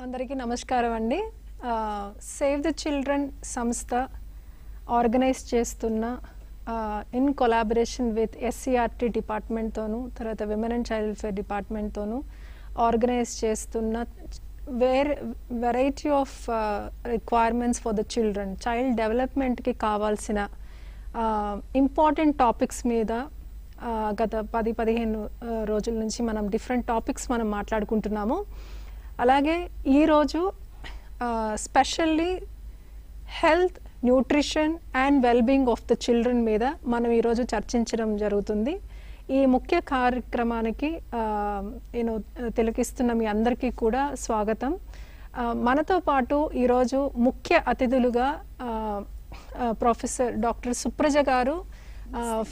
అందరికీ నమస్కారం అండి. సేవ్ ద చిల్డ్రన్ సంస్థ ఆర్గనైజ్ చేస్తున్న ఇన్ కొలాబరేషన్ విత్ SCERT డిపార్ట్మెంట్తోనూ తర్వాత విమెన్ అండ్ చైల్డ్ వెల్ఫేర్ డిపార్ట్మెంట్తోనూ ఆర్గనైజ్ చేస్తున్న variety of requirements for the children child డెవలప్మెంట్కి కావాల్సిన ఇంపార్టెంట్ టాపిక్స్ మీద గత 10-15 రోజుల నుంచి మనం డిఫరెంట్ టాపిక్స్ మనం మాట్లాడుకుంటున్నాము. అలాగే ఈరోజు specially health, nutrition and wellbeing of the children మీద మనం ఈరోజు చర్చించడం జరుగుతుంది. ఈ ముఖ్య కార్యక్రమానికి తిలకిస్తున్న మీ అందరికీ కూడా స్వాగతం. మనతో పాటు ఈరోజు ముఖ్య అతిథులుగా ప్రొఫెసర్ డాక్టర్ సుప్రజ గారు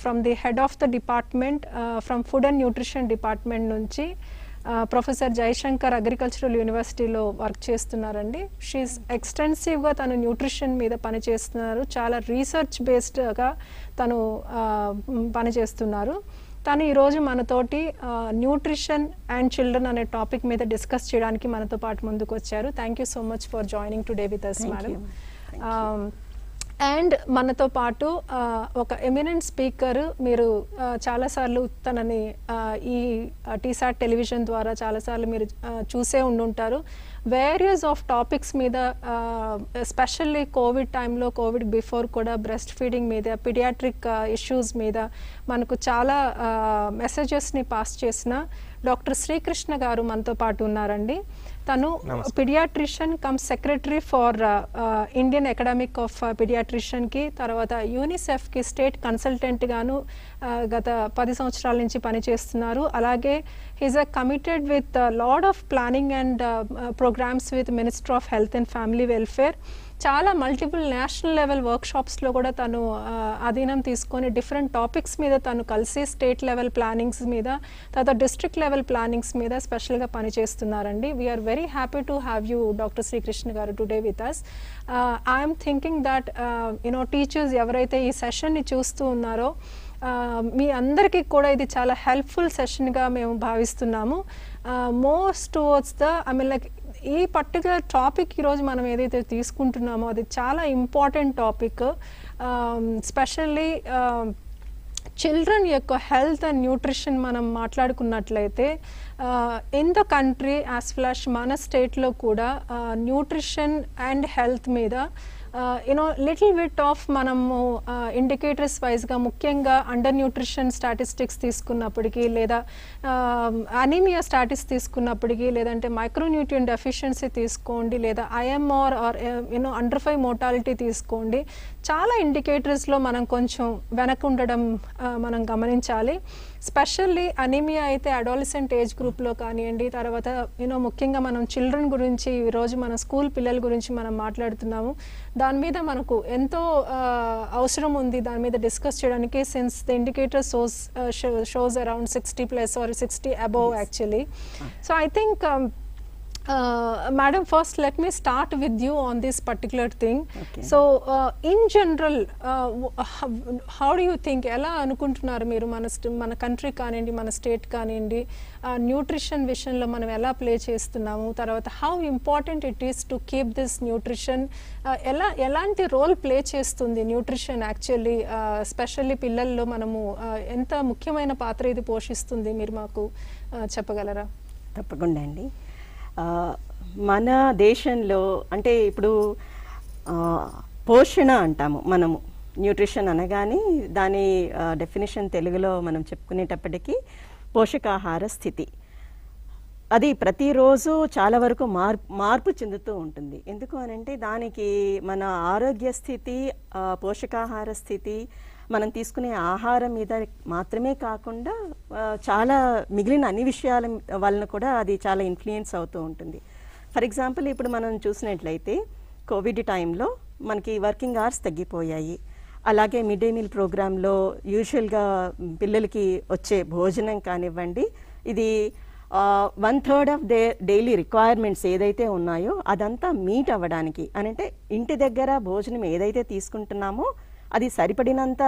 from the head of the department from food and nutrition department నుంచి ప్రొఫెసర్ జయశంకర్ అగ్రికల్చరల్ యూనివర్సిటీలో వర్క్ చేస్తున్నారండి. షీఈస్ ఎక్స్టెన్సివ్గా తను న్యూట్రిషన్ మీద పనిచేస్తున్నారు. చాలా రీసెర్చ్ బేస్డ్గా తను పనిచేస్తున్నారు. తను ఈరోజు మనతోటి న్యూట్రిషన్ అండ్ చిల్డ్రన్ అనే టాపిక్ మీద డిస్కస్ చేయడానికి మనతో పాటు ముందుకు వచ్చారు. Thank you so much for joining today with us madam. And మనతో పాటు ఒక ఎమినెంట్ స్పీకర్, మీరు చాలాసార్లు తనని ఈ TSAT టెలివిజన్ ద్వారా చాలాసార్లు మీరు చూసే ఉండుంటారు. వేరియస్ ఆఫ్ టాపిక్స్ మీద, ఎస్పెషల్లీ కోవిడ్ టైంలో, కోవిడ్ బిఫోర్ కూడా బ్రెస్ట్ ఫీడింగ్ మీద, పీడియాట్రిక్ ఇష్యూస్ మీద మనకు చాలా మెసేజెస్ని పాస్ చేసిన డాక్టర్ శ్రీకృష్ణ గారు మనతో పాటు ఉన్నారండి. తను paediatrician cum secretary for Indian academic of పిడియాట్రిషియన్కి, తర్వాత యూనిసెఫ్కి స్టేట్ కన్సల్టెంట్ గాను గత 10 సంవత్సరాల నుంచి పనిచేస్తున్నారు. అలాగే he's committed with lot of planning and programmes with minister of health and family welfare. చాలా మల్టిపుల్ నేషనల్ లెవెల్ వర్క్షాప్స్లో కూడా తను అధీనం తీసుకొని డిఫరెంట్ టాపిక్స్ మీద తను కలిసి స్టేట్ లెవెల్ ప్లానింగ్స్ మీద, తర్వాత డిస్ట్రిక్ట్ లెవెల్ ప్లానింగ్స్ మీద స్పెషల్గా పనిచేస్తున్నారండి. We're very happy to have you doctor Srikrishna గారు today with us. I'm thinking that teachers ఎవరైతే ఈ సెషన్ని చూస్తూ ఉన్నారో మీ అందరికీ కూడా ఇది చాలా హెల్ప్ఫుల్ సెషన్గా మేము భావిస్తున్నాము. మోస్ట్ టువర్డ్స్ లైక్ ఈ పర్టికులర్ టాపిక్ ఈరోజు మనం ఏదైతే తీసుకుంటున్నామో అది చాలా ఇంపార్టెంట్ టాపిక్. స్పెషల్లీ చిల్డ్రన్ యొక్క హెల్త్ అండ్ న్యూట్రిషన్ మనం మాట్లాడుకున్నట్లయితే in the country as well మన స్టేట్లో కూడా న్యూట్రిషన్ అండ్ హెల్త్ మీద లిటిల్ బిట్ ఆఫ్ మనము ఇండికేటర్స్ వైజ్గా, ముఖ్యంగా అండర్ న్యూట్రిషన్ స్టాటిస్టిక్స్ తీసుకున్నప్పటికీ, లేదా అనీమియా స్టాటిస్ తీసుకున్నప్పటికీ, లేదంటే మైక్రోన్యూట్రియం డెఫిషియన్సీ తీసుకోండి, లేదా IMR ఆర్ అండర్ 5 మోర్టాలిటీ తీసుకోండి, చాలా ఇండికేటర్స్లో మనం కొంచెం వెనక ఉండడం మనం గమనించాలి. స్పెషల్లీ అనీమియా అయితే అడాలసెంట్ ఏజ్ గ్రూప్లో కానివ్వండి, తర్వాత ముఖ్యంగా మనం చిల్డ్రన్ గురించి ఈరోజు మన స్కూల్ పిల్లల గురించి మనం మాట్లాడుతున్నాము. దాని మీద మనకు ఎంతో అవసరం ఉంది దాని మీద డిస్కస్ చేయడానికి. Since the indicator shows around 60+ or 60 above actually. So I think madam, first let me start with you on this particular thing. Okay. So in general how do you think, ఎలా అనుకుంటున్నారు మీరు మన country కానివ్వండి, మన state కానివ్వండి, nutrition విషయంలో మనం ఎలా ప్లే చేస్తున్నాము, తర్వాత how important it is to keep this nutrition, ఎలాంటి రోల్ ప్లే చేస్తుంది న్యూట్రిషన్ యాక్చువల్లీ, స్పెషల్లీ పిల్లల్లో మనము ఎంత ముఖ్యమైన పాత్ర ఇది పోషిస్తుంది, మీరు మాకు చెప్పగలరా? తప్పకుండా అండి. మన దేశంలో అంటే ఇప్పుడు పోషణ అంటాము మనము, న్యూట్రిషన్ అనగానే దాని డెఫినేషన్ తెలుగులో మనం చెప్పుకునేటప్పటికీ పోషకాహార స్థితి. అది ప్రతిరోజు చాలా వరకు మార్పు చెందుతూ ఉంటుంది. ఎందుకు అనంటే దానికి మన ఆరోగ్య స్థితి, పోషకాహార స్థితి, మనం తీసుకునే ఆహారం మీద మాత్రమే కాకుండా చాలా మిగిలిన అన్ని విషయాల వలన కూడా అది చాలా ఇన్ఫ్లుయెన్స్ అవుతూ ఉంటుంది. ఫర్ ఎగ్జాంపుల్ ఇప్పుడు మనం చూసినట్లయితే కోవిడ్ టైంలో మనకి వర్కింగ్ అవర్స్ తగ్గిపోయాయి. అలాగే మిడ్ డే మీల్ ప్రోగ్రాంలో యూజువల్గా పిల్లలకి వచ్చే భోజనం కానివ్వండి, ఇది 1/3 ఆఫ్ డైలీ రిక్వైర్మెంట్స్ ఏదైతే ఉన్నాయో అదంతా మీట్ అవ్వడానికి, అంటే ఇంటి దగ్గర భోజనం ఏదైతే తీసుకుంటున్నామో అది సరిపడినంత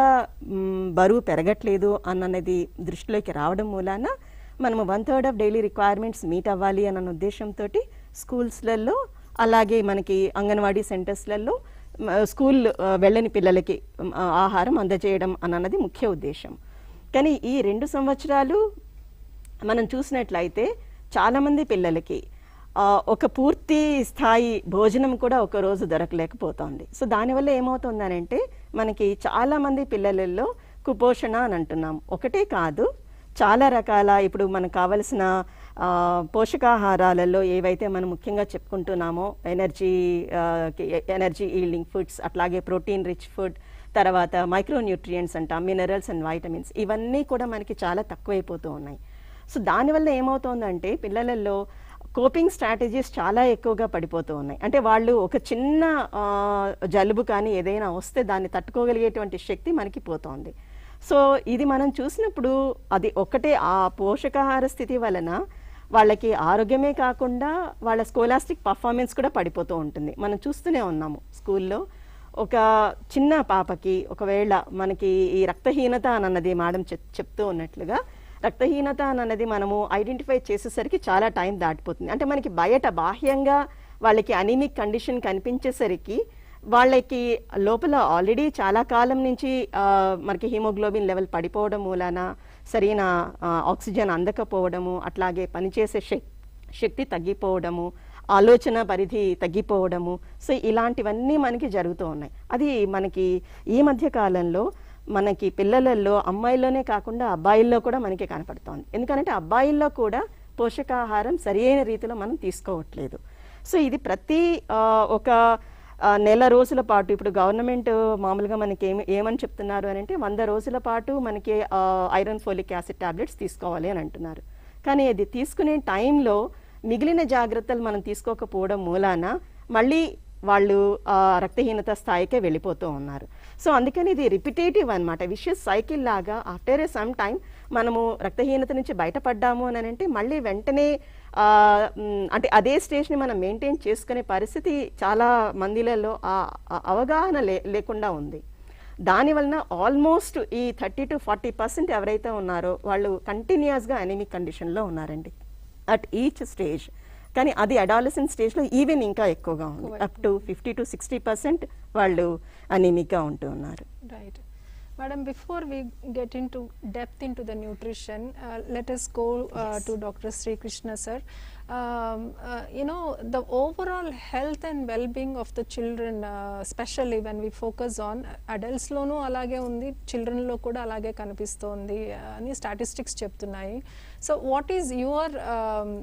బరువు పెరగట్లేదు అన్నది దృష్టిలోకి రావడం మూలాన మనము 1/3 ఆఫ్ డైలీ రిక్వైర్మెంట్స్ మీట్ అవ్వాలి అన్న ఉద్దేశంతో స్కూల్స్లలో అలాగే మనకి అంగన్వాడీ సెంటర్స్లలో స్కూల్ వెళ్ళని పిల్లలకి ఆహారం అందజేయడం అన్నది ముఖ్య ఉద్దేశం. కానీ ఈ 2 సంవత్సరాలు మనం చూసినట్లయితే చాలామంది పిల్లలకి ఒక పూర్తి స్థాయి భోజనం కూడా ఒక రోజు దొరకలేకపోతుంది. సో దానివల్ల ఏమవుతుందనంటే మనకి చాలామంది పిల్లలలో కుపోషణ అని అంటున్నాం. ఒకటే కాదు, చాలా రకాల ఇప్పుడు మనకు కావలసిన పోషకాహారాలలో ఏవైతే మనం ముఖ్యంగా చెప్పుకుంటున్నామో ఎనర్జీ ఈల్డింగ్ ఫుడ్స్, అట్లాగే ప్రోటీన్ రిచ్ ఫుడ్, తర్వాత మైక్రోన్యూట్రియంట్స్ అంటాం, మినరల్స్ అండ్ వైటమిన్స్, ఇవన్నీ కూడా మనకి చాలా తక్కువైపోతూ ఉన్నాయి. సో దానివల్ల ఏమవుతుందంటే పిల్లలలో కోపింగ్ స్ట్రాటజీస్ చాలా ఎక్కువగా పడిపోతూ ఉన్నాయి. అంటే వాళ్ళు ఒక చిన్న జలుబు కానీ ఏదైనా వస్తే దాన్ని తట్టుకోగలిగేటువంటి శక్తి మనకి పోతోంది. సో ఇది మనం చూసినప్పుడు అది ఒకటే ఆ పోషకాహార స్థితి వలన వాళ్ళకి ఆరోగ్యమే కాకుండా వాళ్ళ స్కోలాస్టిక్ పర్ఫార్మెన్స్ కూడా పడిపోతూ ఉంటుంది. మనం చూస్తూనే ఉన్నాము స్కూల్లో ఒక చిన్న పాపకి ఒకవేళ మనకి ఈ రక్తహీనత అన్నది మేడం చెప్తూ ఉన్నట్లుగా రక్తహీనత అన్నది మనము ఐడెంటిఫై చేసేసరికి చాలా టైం దాటిపోతుంది. అంటే మనకి బయట బాహ్యంగా వాళ్ళకి అనీమిక్ కండిషన్ కనిపించేసరికి వాళ్ళకి లోపల ఆల్రెడీ చాలా కాలం నుంచి మనకి హిమోగ్లోబిన్ లెవెల్ పడిపోవడం మూలాన సరైన ఆక్సిజన్ అందకపోవడము, అట్లాగే పనిచేసే శక్తి తగ్గిపోవడము, ఆలోచన పరిధి తగ్గిపోవడము, సో ఇలాంటివన్నీ మనకి జరుగుతూ ఉన్నాయి. అది మనకి ఈ మధ్య కాలంలో మనకి పిల్లలలో అమ్మాయిల్లోనే కాకుండా అబ్బాయిల్లో కూడా మనకి కనపడుతోంది. ఎందుకంటే అబ్బాయిల్లో కూడా పోషకాహారం సరైన రీతిలో మనం తీసుకోవట్లేదు. సో ఇది ప్రతి ఒక నెల రోజుల పాటు ఇప్పుడు గవర్నమెంట్ మామూలుగా మనకి ఏమని చెప్తున్నారు అని అంటే 100 రోజుల పాటు మనకి ఐరన్ ఫోలిక్ యాసిడ్ టాబ్లెట్స్ తీసుకోవాలి అని అంటున్నారు. కానీ అది తీసుకునే టైంలో మిగిలిన జాగ్రత్తలు మనం తీసుకోకపోవడం మూలాన మళ్ళీ వాళ్ళు రక్తహీనత స్థాయికే వెళ్ళిపోతూ ఉన్నారు. సో అందుకని ఇది రిపిటేటివ్ అనమాట, విషియస్ సైకిల్ లాగా. ఆఫ్టర్ ఏ సమ్ టైం మనము రక్తహీనత నుంచి బయటపడ్డాము అని అంటే మళ్ళీ వెంటనే అంటే అదే స్టేజ్ని మనం మెయింటైన్ చేసుకునే పరిస్థితి చాలా మందిలలో అవగాహన లేకుండా ఉంది. దానివలన ఆల్మోస్ట్ ఈ 30 to 40% ఎవరైతే ఉన్నారో వాళ్ళు కంటిన్యూస్గా అనీమిక్ కండిషన్లో ఉన్నారండి అట్ ఈచ్ స్టేజ్. కానీ అది అడాలసెంట్ స్టేజ్లో ఈవెన్ ఇంకా ఎక్కువగా ఉంది, అప్ టు 50 to 60% వాళ్ళు అనీమిక్గా ఉంటూ ఉన్నారు. Right Madam, before we get into depth into the nutrition, let us go to Dr. Srikrishna sir. You know, the overall health and well-being of the children, especially when we focus on adults lono alage undi, children lo kuda alage kanipistondi ani statistics cheptunnayi. So what is your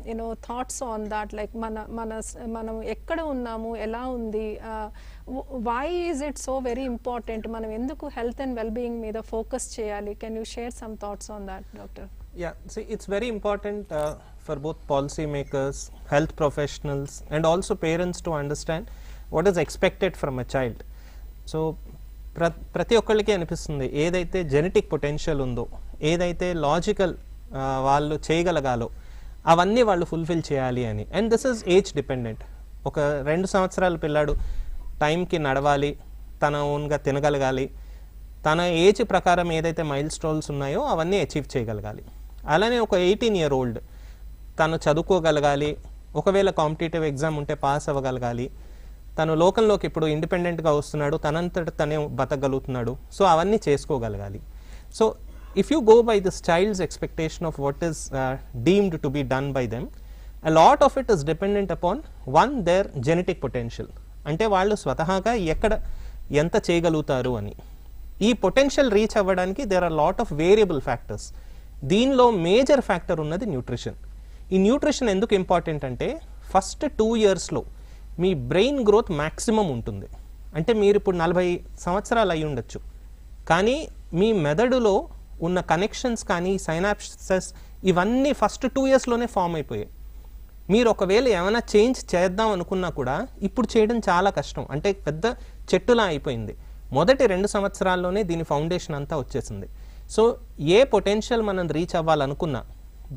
you know thoughts on that? Like manam ekkada unnamu, ela undi, why is it so very important? Manam enduku health and well-being meeda focus cheyali? Can you share some thoughts on that, doctor? Yeah, see, it's very important for both policy makers, health professionals and also parents to understand what is expected from a child. So ప్రతి ఒక్కళ్ళకి అనిపిస్తుంది ఏదైతే genetic potential ఉందో, ఏదైతే logical వాళ్ళు చేయగలగాలో అవన్నీ వాళ్ళు fulfil చేయాలి అని. And this is age dependent. ఒక 2 సంవత్సరాల పిల్లాడు టైంకి నడవాలి, తన ఓన్గా తినగలగాలి, తన ఏజ్ ప్రకారం ఏదైతే మైల్ స్టోన్స్ ఉన్నాయో అవన్నీ అచీవ్ చేయగలగాలి. అలానే ఒక 18-year-old తను చదువుకోగలగాలి, ఒకవేళ కాంపిటేటివ్ ఎగ్జామ్ ఉంటే పాస్ అవ్వగలగాలి, తను లోకంలోకి ఇప్పుడు ఇండిపెండెంట్గా వస్తున్నాడు, తనంతట తనే బతకగలుగుతున్నాడు, సో అవన్నీ చేసుకోగలగాలి. So if you go by this child's expectation of what is deemed to be done by them, a lot of it is dependent upon one their genetic potential. అంటే వాళ్ళు స్వతహాగా ఎంత చేయగలుగుతారు అని. ఈ పొటెన్షియల్ రీచ్ అవ్వడానికి there are lot of variable factors. దీనిలో major factor ఉన్నది న్యూట్రిషన్. ఈ న్యూట్రిషన్ ఎందుకు ఇంపార్టెంట్ అంటే ఫస్ట్ 2 yearsలో మీ బ్రెయిన్ గ్రోత్ మ్యాక్సిమం ఉంటుంది. అంటే మీరు ఇప్పుడు 40 సంవత్సరాలు అయి ఉండొచ్చు, కానీ మీ మెదడులో ఉన్న కనెక్షన్స్ కానీ సైనాప్సెస్ ఇవన్నీ ఫస్ట్ 2 yearsలోనే ఫామ్ అయిపోయాయి. మీరు ఒకవేళ ఏమైనా చేంజ్ చేద్దాం అనుకున్నా కూడా ఇప్పుడు చేయడం చాలా కష్టం, అంటే పెద్ద చెట్టులా అయిపోయింది. మొదటి 2 సంవత్సరాల్లోనే దీని ఫౌండేషన్ అంతా వచ్చేసింది. సో ఏ పొటెన్షియల్ మనం రీచ్ అవ్వాలనుకున్నా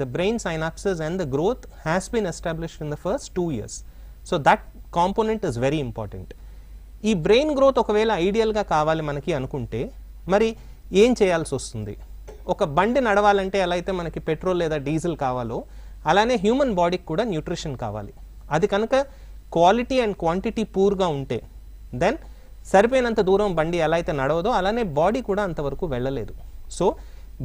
the brain synapses and the growth has been established in the first 2 years. So that component is very important. ఈ బ్రెయిన్ గ్రోత్ ఒకవేళ ఐడియల్గా కావాలి మనకి అనుకుంటే మరి ఏం చేయాల్సి వస్తుంది? ఒక బండి నడవాలంటే ఎలా అయితే మనకి పెట్రోల్ లేదా డీజిల్ కావాలో అలానే హ్యూమన్ బాడీకి కూడా న్యూట్రిషన్ కావాలి. అది కనుక క్వాలిటీ అండ్ క్వాంటిటీ పూర్గా ఉంటే దెన్ సరిపోయినంత దూరం బండి ఎలా అయితే నడవదో అలానే బాడీ కూడా అంతవరకు వెళ్ళలేదు. సో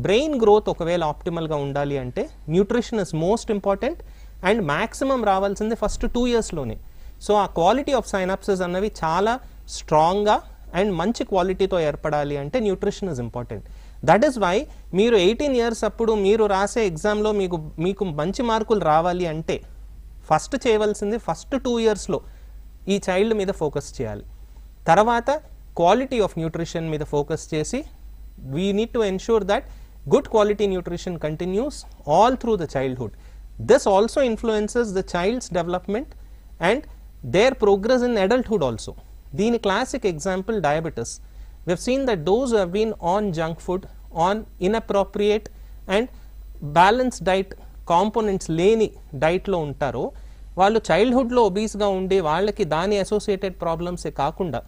బ్రెయిన్ గ్రోత్ ఒకవేళ ఆప్టిమల్గా ఉండాలి అంటే nutrition is most important and maximum రావాల్సింది ఫస్ట్ 2 yearsలోనే. సో ఆ క్వాలిటీ ఆఫ్ సైనాప్సెస్ అన్నవి చాలా స్ట్రాంగ్గా అండ్ మంచి క్వాలిటీతో ఏర్పడాలి అంటే nutrition is important. That is why మీరు 18 years అప్పుడు మీరు రాసే ఎగ్జామ్లో మీకు మంచి మార్కులు రావాలి అంటే ఫస్ట్ చేయవలసింది ఫస్ట్ 2 yearsలో ఈ చైల్డ్ మీద ఫోకస్ చేయాలి. తర్వాత క్వాలిటీ ఆఫ్ న్యూట్రిషన్ మీద ఫోకస్ చేసి we need to ensure that good quality nutrition continues all through the childhood. This also influences the child's development and their progress in adulthood also. దీని classic example diabetes. We have seen that those who have been on junk food, on inappropriate and balanced diet components లేని డైట్లో ఉంటారో వాళ్ళు చైల్డ్హుడ్లో ఒబీస్గా ఉండి వాళ్ళకి దాని associated ప్రాబ్లమ్సే కాకుండా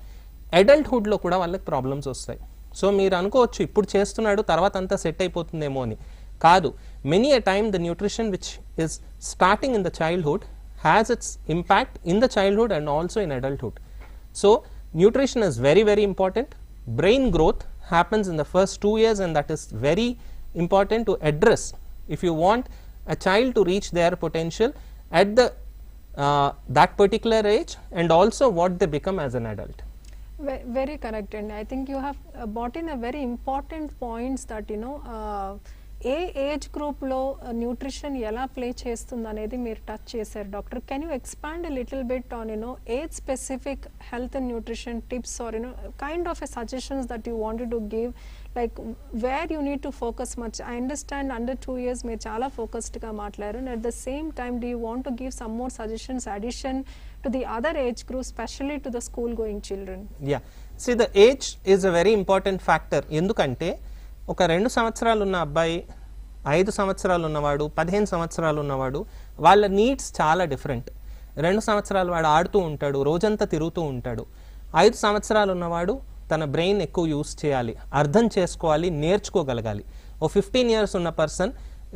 అడల్ట్హుడ్లో కూడా వాళ్ళకి ప్రాబ్లమ్స్ వస్తాయి. సో మీరు అనుకోవచ్చు ఇప్పుడు చేస్తున్నాడు తర్వాత అంతా సెట్ అయిపోతుందేమో అని. కాదు, many a time the nutrition which is starting in the childhood has its impact in the childhood and also in adulthood. So nutrition is very, very important. Brain growth happens in the first 2 years and that is very important to address if you want a child to reach their potential at the that particular age and also what they become as an adult. Very correct, and I think you have brought in a very important points that ఏ age గ్రూప్లో nutrition ఎలా play చేస్తుంది అనేది మీరు touch చేశారు doctor. Can you expand a little bit on age specific health and nutrition tips or kind of a suggestions that you wanted to give, like where you need to focus much. I understand under 2 years మీరు చాలా ఫోకస్డ్గా మాట్లాడారు, and at the same time do you want to give some more suggestions addition to the other age group, specially to the school going children? Yeah, see the age is a very important factor. ఎందుకంటే ఒక 2 సంవత్సరాలు ఉన్న అబ్బాయి, 5 సంవత్సరాలు ఉన్నవాడు, 15 సంవత్సరాలు ఉన్నవాడు, వాళ్ళ నీడ్స్ చాలా డిఫరెంట్. 2 సంవత్సరాలు వాడు ఆడుతూ ఉంటాడు, రోజంతా తిరుగుతూ ఉంటాడు. 5 సంవత్సరాలు ఉన్నవాడు తన బ్రెయిన్ ఎక్కువ యూస్ చేయాలి, అర్థం చేసుకోవాలి, నేర్చుకోగలగాలి. ఓ 15 years ఉన్న పర్సన్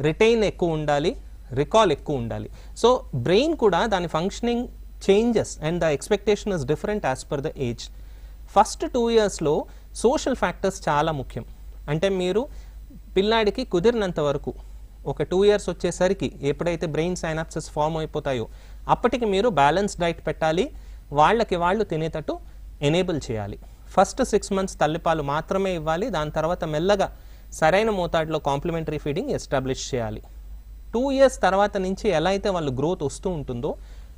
రిటైన్ ఎక్కువ ఉండాలి, రికాల్ ఎక్కువ ఉండాలి. సో బ్రెయిన్ కూడా దాని functioning changes and the expectation is different as per the age. First 2 yearsలో సోషల్ ఫ్యాక్టర్స్ చాలా ముఖ్యం. అంటే మీరు పిల్లాడికి కుదిరినంత వరకు ఒక 2 years వచ్చేసరికి ఎప్పుడైతే బ్రెయిన్ సైనాప్సెస్ ఫామ్ అయిపోతాయో అప్పటికి మీరు బ్యాలెన్స్ డైట్ పెట్టాలి, వాళ్ళకి వాళ్ళు తినేటట్టు ఎనేబుల్ చేయాలి. ఫస్ట్ 6 months తల్లిపాలు మాత్రమే ఇవ్వాలి, దాని తర్వాత మెల్లగా సరైన మోతాదులో కాంప్లిమెంటరీ ఫీడింగ్ ఎస్టాబ్లిష్ చేయాలి. 2 years తర్వాత నుంచి ఎలా అయితే వాళ్ళు గ్రోత్ వస్తూ ఉంటుందో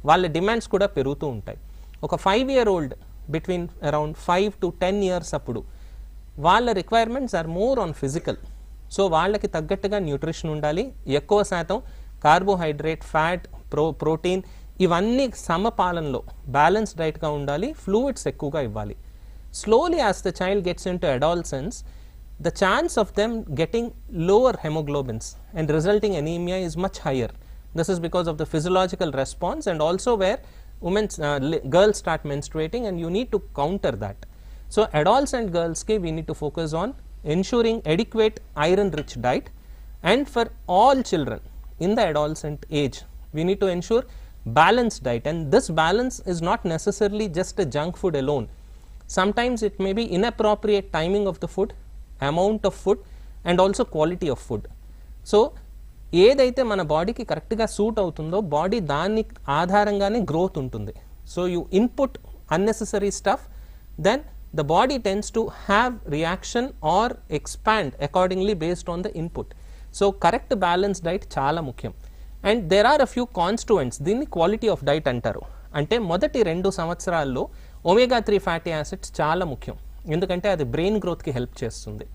వాళ్ళ డిమాండ్స్ కూడా పెరుగుతూ ఉంటాయి. ఒక 5-year-old between around 5 to 10 years అప్పుడు వాళ్ళ requirements are more on physical. So వాళ్ళకి తగ్గట్టుగా న్యూట్రిషన్ ఉండాలి, ఎక్కువ శాతం కార్బోహైడ్రేట్, ఫ్యాట్, ప్రోటీన్ ఇవన్నీ సమపాలనలో బ్యాలెన్స్ డైట్గా ఉండాలి, ఫ్లూయిడ్స్ ఎక్కువగా ఇవ్వాలి. Slowly as the child gets in to adolescence, the chance of them getting lower hemoglobins and resulting anemia is much higher. This is because of the physiological response and also where girls start menstruating and you need to counter that. So adolescent girls ke we need to focus on ensuring adequate iron rich diet, and for all children in the adolescent age we need to ensure balanced diet, and this balance is not necessarily just a junk food alone. Sometimes it may be inappropriate timing of the food, amount of food and also quality of food. So ఏదైతే మన బాడీకి కరెక్ట్గా suit అవుతుందో body దాన్ని ఆధారంగానే growth ఉంటుంది. So you input unnecessary stuff, then the body tends to have reaction or expand accordingly based on the input. So correct balance diet చాలా ముఖ్యం. And there are a few constituents, దీన్ని quality of diet అంటారు. అంటే మొదటి 2 సంవత్సరాల్లో omega 3 fatty acids చాలా ముఖ్యం, ఎందుకంటే అది బ్రెయిన్ గ్రోత్కి హెల్ప్ చేస్తుంది.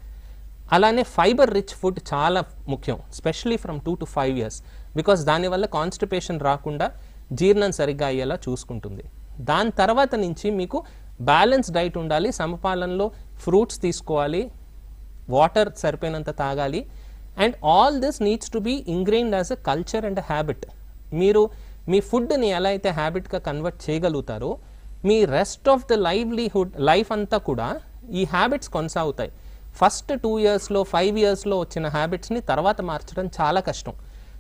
అలానే ఫైబర్ రిచ్ ఫుడ్ చాలా ముఖ్యం, especially from 2 to 5 years, because దానివల్ల కాన్స్టిపేషన్ రాకుండా జీర్ణం సరిగ్గా అయ్యేలా చూసుకుంటుంది. దాని తర్వాత నుంచి మీకు బ్యాలెన్స్ డైట్ ఉండాలి, సమపాలనలో ఫ్రూట్స్ తీసుకోవాలి, వాటర్ సరిపోయినంత తాగాలి, and all this needs to be ingrained as a culture and habit. మీరు మీ ఫుడ్ని ఎలా అయితే హ్యాబిట్గా కన్వర్ట్ చేయగలుగుతారో మీ రెస్ట్ ఆఫ్ ద లైఫ్ అంతా కూడా ఈ హ్యాబిట్స్ కొనసాగుతాయి. ఫస్ట్ 2 yearsలో 5 yearsలో వచ్చిన హ్యాబిట్స్ని తర్వాత మార్చడం చాలా కష్టం.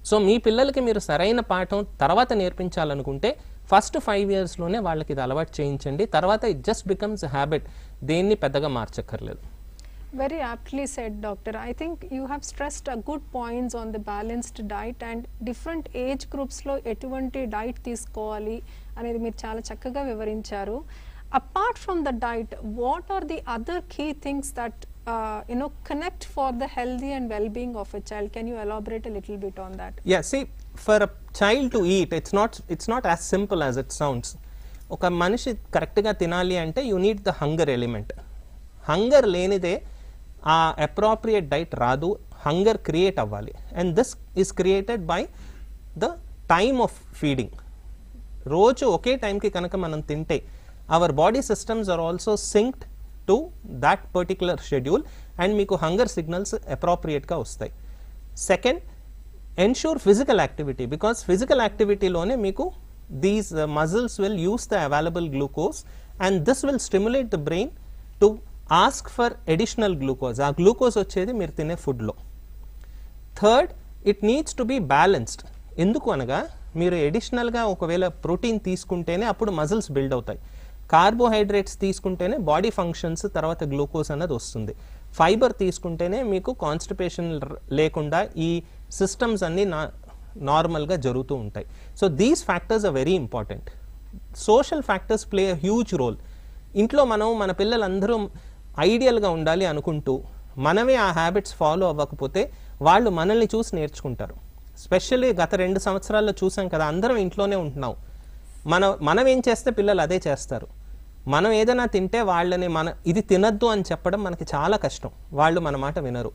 సో మీ పిల్లలకి మీరు సరైన పాఠం తర్వాత నేర్పించాలనుకుంటే ఫస్ట్ 5 yearsలోనే వాళ్ళకి ఇది అలవాటు చేయించండి, తర్వాత ఇట్ జస్ట్ బికమ్స్ హ్యాబిట్, దేన్ని పెద్దగా మార్చక్కర్లేదు. Very aptly said, doctor. I think you have stressed a good points on the balanced diet and different age groups లో ఎటువంటి డైట్ తీసుకోవాలి అనేది మీరు చాలా చక్కగా వివరించారు. Apart from the diet, what are the other key things that connect for the healthy and well-being of a child? Can you elaborate a little bit on that? Yeah, see, for a child to eat, it's not as simple as it sounds. ఒక మనిషి కరెక్ట్గా తినాలి అంటే you need the hunger element. Hunger లేనిదే ఆ appropriate diet రాదు, hunger create అవ్వాలి. And this is created by the time of feeding. రోజు ఒకే టైంకి కనుక మనం తింటే our body systems are also synced to that particular schedule and మీకు హంగర్ సిగ్నల్స్ అప్రోప్రియేట్గా వస్తాయి. Second, ensure physical activity, because physical యాక్టివిటీలోనే మీకు these muscles will use the available glucose and this will stimulate the brain to ask for additional glucose. ఆ glucose వచ్చేది మీరు తినే ఫుడ్లో. Third, it needs to be balanced. ఎందుకు అనగా మీరు ఎడిషనల్గా ఒకవేళ ప్రోటీన్ తీసుకుంటేనే అప్పుడు మజిల్స్ బిల్డ్ అవుతాయి, కార్బోహైడ్రేట్స్ తీసుకుంటేనే బాడీ ఫంక్షన్స్ తర్వాత గ్లూకోజ్ అన్నది వస్తుంది, ఫైబర్ తీసుకుంటేనే మీకు కాన్స్టిపేషన్ లేకుండా ఈ సిస్టమ్స్ అన్నీ నార్మల్గా జరుగుతూ ఉంటాయి. So these factors are very important. Social factors play a huge role. ఇంట్లో మన పిల్లలందరూ ఐడియల్గా ఉండాలి అనుకుంటూ మనమే ఆ హ్యాబిట్స్ ఫాలో అవ్వకపోతే వాళ్ళు మనల్ని చూసి నేర్చుకుంటారు. స్పెషల్లీ గత 2 సంవత్సరాల్లో చూసాం కదా, అందరం ఇంట్లోనే ఉంటున్నాం. మనం ఏం చేస్తే పిల్లలు అదే చేస్తారు. మనం ఏదైనా తింటే వాళ్ళని ఇది తినద్దు అని చెప్పడం మనకి చాలా కష్టం, వాళ్ళు మన మాట వినరు.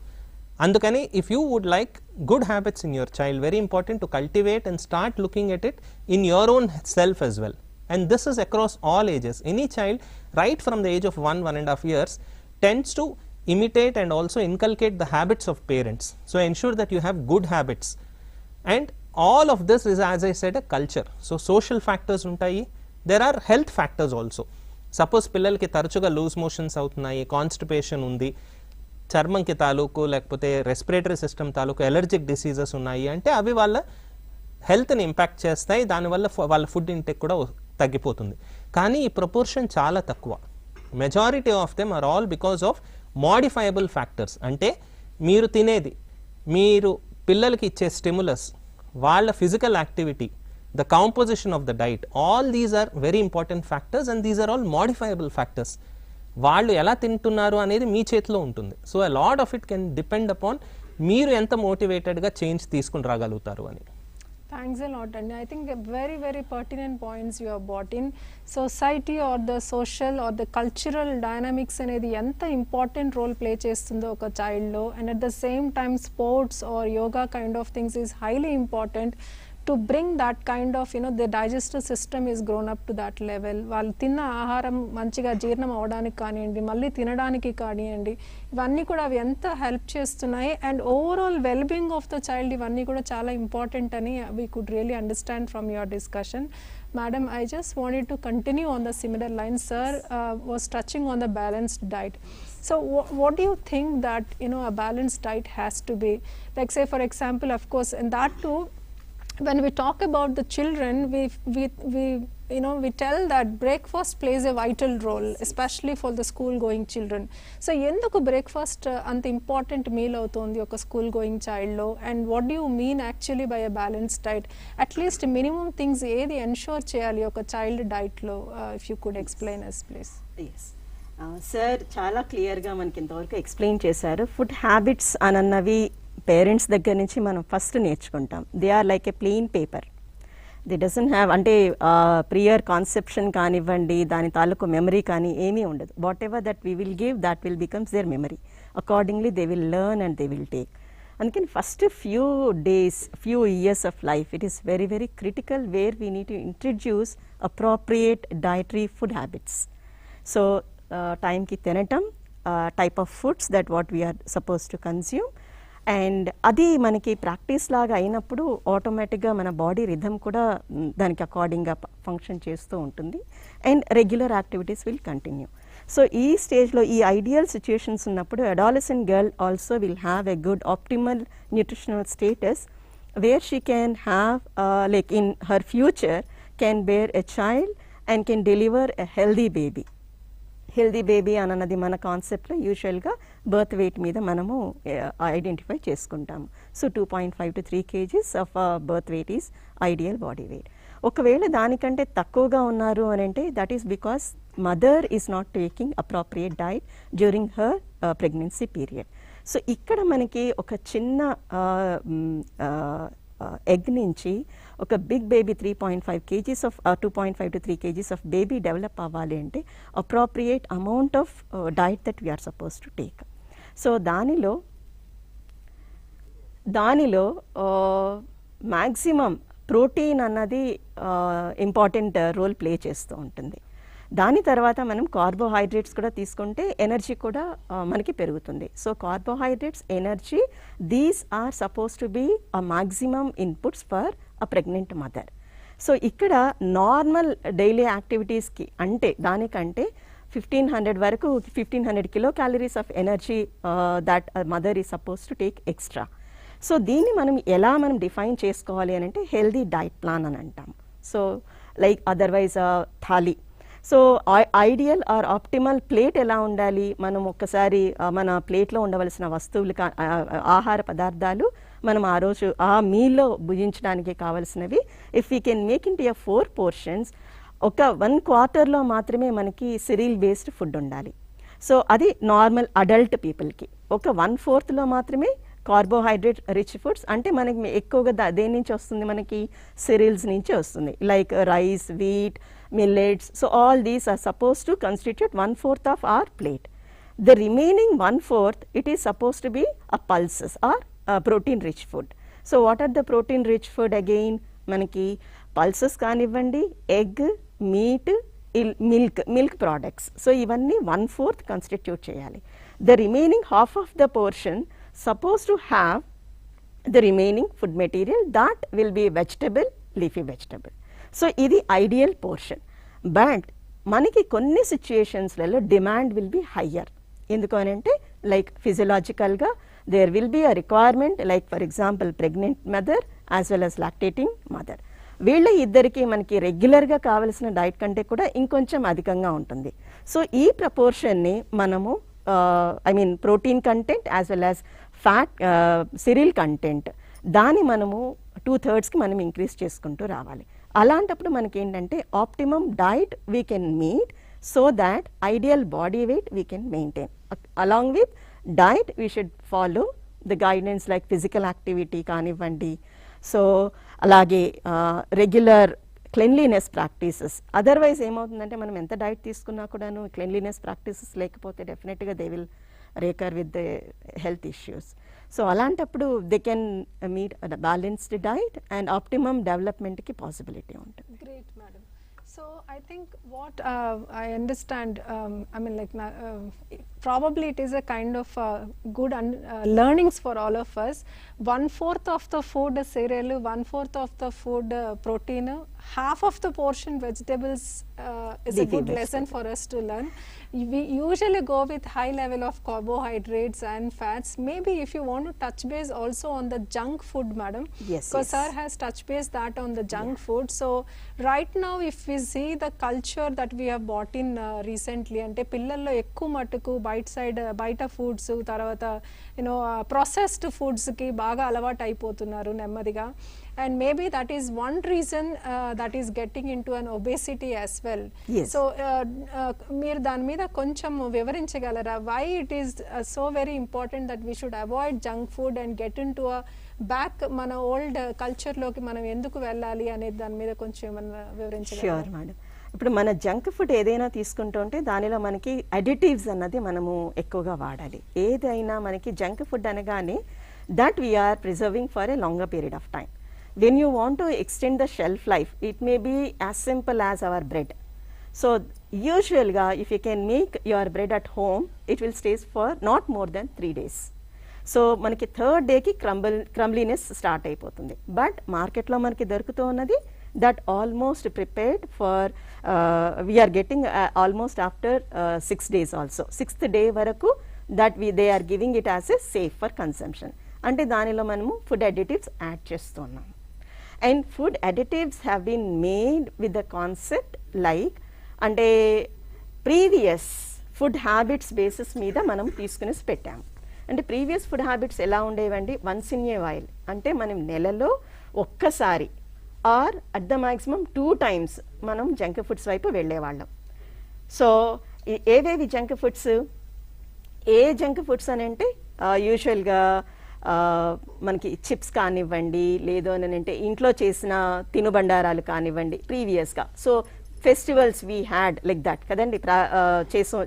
అందుకని if you would like good habits in your child, very important to cultivate and start looking at it in your own self as well. And this is across all ages. Any child right from the age of 1.5 years tends to imitate and also inculcate the habits of parents. So ensure that you have good habits. And all of this is, as I said, a culture. So social factors untayi. There are health factors also. Suppose పిల్లలకి తరచుగా loose motions అవుతున్నాయి, constipation ఉంది, చర్మంకి తాలూకు లేకపోతే respiratory system తాలూకు allergic diseases ఉన్నాయి అంటే అవి వాళ్ళ హెల్త్ని ఇంపాక్ట్ చేస్తాయి, దానివల్ల వాళ్ళ ఫుడ్ ఇంటేక్ కూడా తగ్గిపోతుంది. కానీ ఈ ప్రపోర్షన్ చాలా తక్కువ. Majority of them are all because of modifiable factors. అంటే మీరు తినేది, మీరు పిల్లలకి ఇచ్చే స్టిములస్, వాళ్ళ physical activity, the composition of the diet, all these are very important factors and these are all modifiable factors. వాళ్ళు ఎలా తింటున్నారు అనేది మీ చేతిలో ఉంటుంది. So a lot of it can depend upon మీరు ఎంత మోటివేటెడ్గా చేంజ్ తీసుకుని రాగలుగుతారు అని. Thanks a lot, and I think very, very pertinent points you have brought in. Society or the social or the cultural dynamics అనేది ఎంత important role play చేస్తుందో ఒక చైల్డ్లో, and at the same time sports or yoga kind of things is highly important to bring that kind of the digestive system is grown up to that level. వాళ్ళు తిన్న ఆహారం మంచిగా జీర్ణం అవడానికి కానివ్వండి, మళ్ళీ తినడానికి కానివ్వండి, ఇవన్నీ కూడా అవి ఎంత హెల్ప్ చేస్తున్నాయి. And overall wellbeing of the child ఇవన్నీ కూడా చాలా ఇంపార్టెంట్ అని we could really understand from your discussion. Madam, I just wanted to continue on the similar lines. Sir was touching on the balanced diet. So what do you think that a balanced diet has to be? Like say for example, of course, and that too, when we talk about the children, we tell that breakfast plays a vital role, especially for the school going children. So enduku breakfast anta important meal avutundi oka school going child lo, and what do you mean actually by a balanced diet? At least minimum things edi ensure cheyali oka child diet lo, if you could explain us please. Yes, sir చాలా క్లియర్గా మనకి ఇంతవరకు explain చేశారు. Food habits అనన్నవి parents దగ్గర నుంచి మనం first నేర్చుకుంటాం. They are like a plain paper. They doesn't have అంటే ప్రియర్ కాన్సెప్షన్ కానివ్వండి, దాని తాలూకు మెమరీ కానీ ఏమీ ఉండదు. Whatever that we will give that will becomes their memory. Accordingly they will learn and they will take. అందుకని first few days, few years of life it is very very critical where we need to introduce appropriate dietary food habits. So టైంకి తినటం, type of foods that what we are suppose to consume, and అది మనకి practice లాగా అయినప్పుడు ఆటోమేటిక్గా మన body rhythm కూడా దానికి అకార్డింగ్గా ఫంక్షన్ చేస్తూ ఉంటుంది, and regular activities will continue. So ఈ స్టేజ్లో ఈ ఐడియల్ సిచ్యుయేషన్స్ ఉన్నప్పుడు adolescent girl also will have a good optimal nutritional status where she can have like in her future can bear a child and can deliver a healthy baby. Healthy baby అన్నది మన కాన్సెప్ట్లో యూజువల్గా birth weight మీద మనము identify చేసుకుంటాము. So 2.5 to 3 kgs of birth weight is ideal body weight. ఒకవేళ దానికంటే తక్కువగా ఉన్నారు అని అంటే that is because mother is not taking appropriate diet during her pregnancy period. So ఇక్కడ మనకి ఒక చిన్న ఎగ్ నుంచి ఒక big baby 3.5 kgs of 2.5 to 3 kgs of baby develop అవ్వాలి అంటే appropriate amount of diet that we are suppose to take. So దానిలో maximum protein అన్నది ఇంపార్టెంట్ రోల్ ప్లే చేస్తూ ఉంటుంది. దాని తర్వాత మనం కార్బోహైడ్రేట్స్ కూడా తీసుకుంటే ఎనర్జీ కూడా మనకి పెరుగుతుంది. So carbohydrates, energy, these are suppose to be a maximum inputs for a pregnant mother. So ఇక్కడ నార్మల్ డైలీ యాక్టివిటీస్కి అంటే దానికంటే 1500 వరకు 1500 kilo calories of energy that mother is suppose to take extra. So దీన్ని మనం డిఫైన్ చేసుకోవాలి అని అంటే హెల్దీ డైట్ ప్లాన్ అని అంటాం. So like otherwise thali. So ideal or optimal plate ఎలా ఉండాలి, మనం ఒక్కసారి మన ప్లేట్లో ఉండవలసిన వస్తువులు ఆహార పదార్థాలు మనం ఆ రోజు ఆ మీల్లో భుజించడానికి కావలసినవి if we can make in to 4 portions, ఒక 1/4లో మాత్రమే మనకి సిరియల్ బేస్డ్ ఫుడ్ ఉండాలి. సో అది నార్మల్ అడల్ట్ పీపుల్కి. ఒక 1/4లో మాత్రమే కార్బోహైడ్రేట్ రిచ్ ఫుడ్స్, అంటే మనకి ఎక్కువగా దేని నుంచి వస్తుంది, మనకి సిరియల్స్ నుంచి వస్తుంది, like rice, wheat, millets. So all these are supposed to constitute 1/4 of our plate. The remaining 1/4, it is supposed to be a pulses or protein rich food. So what are the protein rich food again? Manaki pulses కానివ్వండి, egg, meat, milk products. So ఇవన్నీ 1/4 constitute చేయాలి. The remaining half of the portion supposed to have the remaining food material that will be vegetable, leafy vegetable. So ఇది ideal portion. But మనకి కొన్ని సిచ్యుయేషన్స్లలో demand will be higher. ఎందుకు అని అంటే like ఫిజియలాజికల్గా there will be a requirement, like for example pregnant mother as well as lactating mother. వీళ్ళ ఇద్దరికి మనకి రెగ్యులర్గా కావలసిన డైట్ కంటే కూడా ఇంకొంచెం అధికంగా ఉంటుంది. సో ఈ ప్రపోర్షన్ని మనము protein content as well as fat, cereal content, దాన్ని మనము 2/3కి మనం ఇంక్రీజ్ చేసుకుంటూ రావాలి. అలాంటప్పుడు మనకి ఏంటంటే optimum diet we can meet so that ideal body wait we can maintain. Along with diet we should follow the guidance like physical activity కానివ్వండి, so అలాగే రెగ్యులర్ క్లెన్లీనెస్ ప్రాక్టీసెస్. అదర్వైజ్ ఏమవుతుందంటే మనం ఎంత డైట్ తీసుకున్నా కూడాను క్లెన్లీనెస్ ప్రాక్టీసెస్ లేకపోతే డెఫినెట్గా they will recur with the health issues. So అలాంటప్పుడు they can meet balanced diet and optimum డెవలప్మెంట్కి పాసిబిలిటీ ఉంటుంది. Great madam. So I think what I understand, probably it is a kind of good learnings for all of us. 1/4 of the food cereal, 1/4 of the food protein, half of the portion vegetables is a good lesson for us to learn. We usually go with high level of carbohydrates and fats. Maybe if you want to touch base also on the junk food, madam, because sir has touched base that on the junk food. So right now if we see the culture that we have bought in recently, ante pillallo ekku matuku బయట foods, తర్వాత processed ఫుడ్స్కి బాగా అలవాటు అయిపోతున్నారు నెమ్మదిగా. And maybe that is one reason that is getting in to an obesity as well. So మీరు దాని మీద కొంచెం వివరించగలరా? Why it is so very important that we should avoid junk food and get in to back మన old కల్చర్లోకి మనం ఎందుకు వెళ్ళాలి అనేది దాని మీద కొంచెం ఏమన్నా వివరించగలరా? ఇప్పుడు మన జంక్ ఫుడ్ ఏదైనా తీసుకుంటూ ఉంటే దానిలో మనకి అడిటివ్స్ అన్నది మనము ఎక్కువగా వాడాలి. ఏదైనా మనకి జంక్ ఫుడ్ అనగానే that we are preserving for a longer period of time. When you want to extend the shelf life, it may be as simple as our bread. So యూజువల్గా if you can make your bread at home, it will stays for not more than 3 days. So మనకి 3rd డేకి క్రంబ్లీనెస్ start అయిపోతుంది. But మార్కెట్లో మనకి దొరుకుతూ ఉన్నది that almost prepared for we are getting almost after 6 days also. 6th day varaku that they are giving it as a safe for consumption. అంటే దానిలో మనము ఫుడ్ అడిటివ్స్ యాడ్ చేస్తున్నాం. And food additives have been made with the concept like అంటే previous food habits basis మీద మనం తీసుకుని పెట్టాము. అంటే ప్రీవియస్ ఫుడ్ హ్యాబిట్స్ ఎలా ఉండేవండి, వన్స్ ఇన్ ఏ వైల్, అంటే మనం నెలలో ఒక్కసారి or at the maximum 2 times మనం జంక్ ఫుడ్స్ వైపు వెళ్ళేవాళ్ళం. సో ఏవేవి జంక్ ఫుడ్స్, ఏ జంక్ ఫుడ్స్ అని అంటే యూజువల్గా మనకి చిప్స్ కానివ్వండి, లేదు అని అంటే ఇంట్లో చేసిన తినుబండారాలు కానివ్వండి ప్రీవియస్గా. So festivals we had like that కదండి,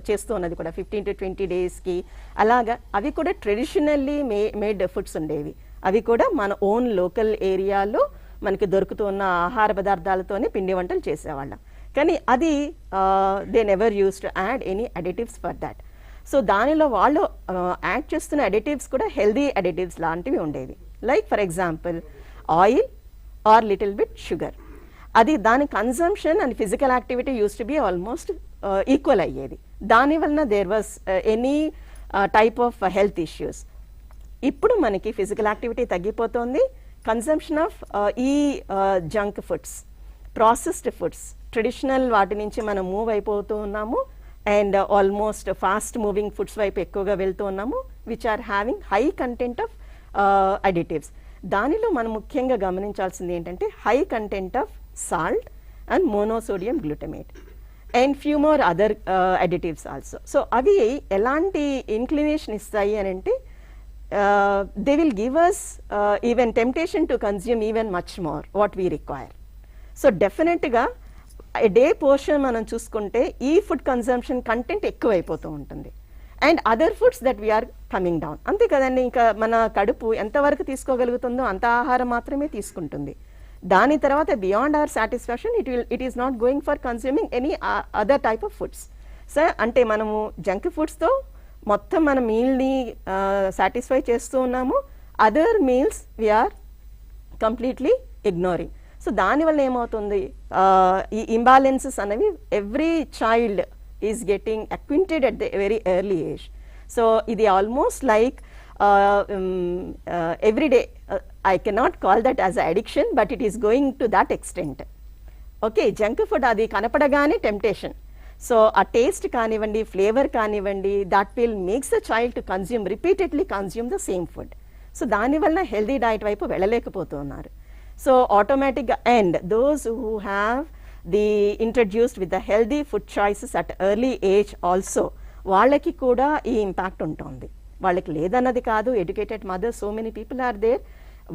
చేస్తూ ఉన్నది కూడా 15 to 20 daysకి అలాగా. అవి కూడా ట్రెడిషనల్లీ మేడ్ ఫుడ్స్ ఉండేవి. అవి కూడా మన ఓన్ లోకల్ ఏరియాలో మనకి దొరుకుతున్న ఆహార పదార్థాలతోనే పిండి వంటలు చేసేవాళ్ళం. కానీ అది they never use to add any additives for that. So దానిలో వాళ్ళు యాడ్ చేస్తున్న అడిటివ్స్ కూడా హెల్దీ అడిటివ్స్ లాంటివి ఉండేవి. Like for example oil or little bit sugar. అది దాని consumption and physical activity use to be almost equal అయ్యేది. దానివలన there was any type of health issues. ఇప్పుడు మనకి ఫిజికల్ యాక్టివిటీ తగ్గిపోతుంది, కన్సంప్షన్ ఆఫ్ ఈ junk foods, processed foods, traditional వాటి నుంచి మనం మూవ్ అయిపోతూ ఉన్నాము and almost fast moving foods వైపు ఎక్కువగా వెళ్తూ ఉన్నాము, which are having high content of additives. దానిలో మనం ముఖ్యంగా గమనించాల్సింది ఏంటంటే high content of salt and monosodium glutamate and few more other additives also. So అవి ఎలాంటి ఇన్క్లినేషన్ ఇస్తాయి అని అంటే they will give us even temptation to consume even much more what we require. So డెఫినెట్గా డే పోర్షన్ మనం చూసుకుంటే ఈ food consumption content ఎక్కువైపోతూ ఉంటుంది and other foods that we're coming down. అంతే కదండి, ఇంకా మన కడుపు ఎంతవరకు తీసుకోగలుగుతుందో అంత ఆహారం మాత్రమే తీసుకుంటుంది. దాని తర్వాత beyond our satisfaction it is not going for consuming any other type of foods. So అంటే మనము జంక్ ఫుడ్స్తో మొత్తం మన మీల్ని సాటిస్ఫై చేస్తూ ఉన్నాము, other meals we are completely ignoring. So దానివల్ల ఏమవుతుంది, ఈ ఇంబాలెన్సెస్ అనేవి every child is getting acquainted at the very early age. So ఇది almost like every day, I cannot call that as an addiction, but it is going to that extent. Okay, junk food అది కనపడగానే temptation. So ఆ taste కానివ్వండి, flavour కానివ్వండి, that will makes the child to consume repeatedly consume the same food. So దానివల్ల healthy diet వైపు వెళ్ళలేకపోతున్నారు. So ఆటోమేటిక్గా and those who have the introduced with the healthy food choices at early age also, వాళ్ళకి కూడా ఈ impact ఉంటుంది. వాళ్ళకి లేదన్నది కాదు, educated mothers so many people are there,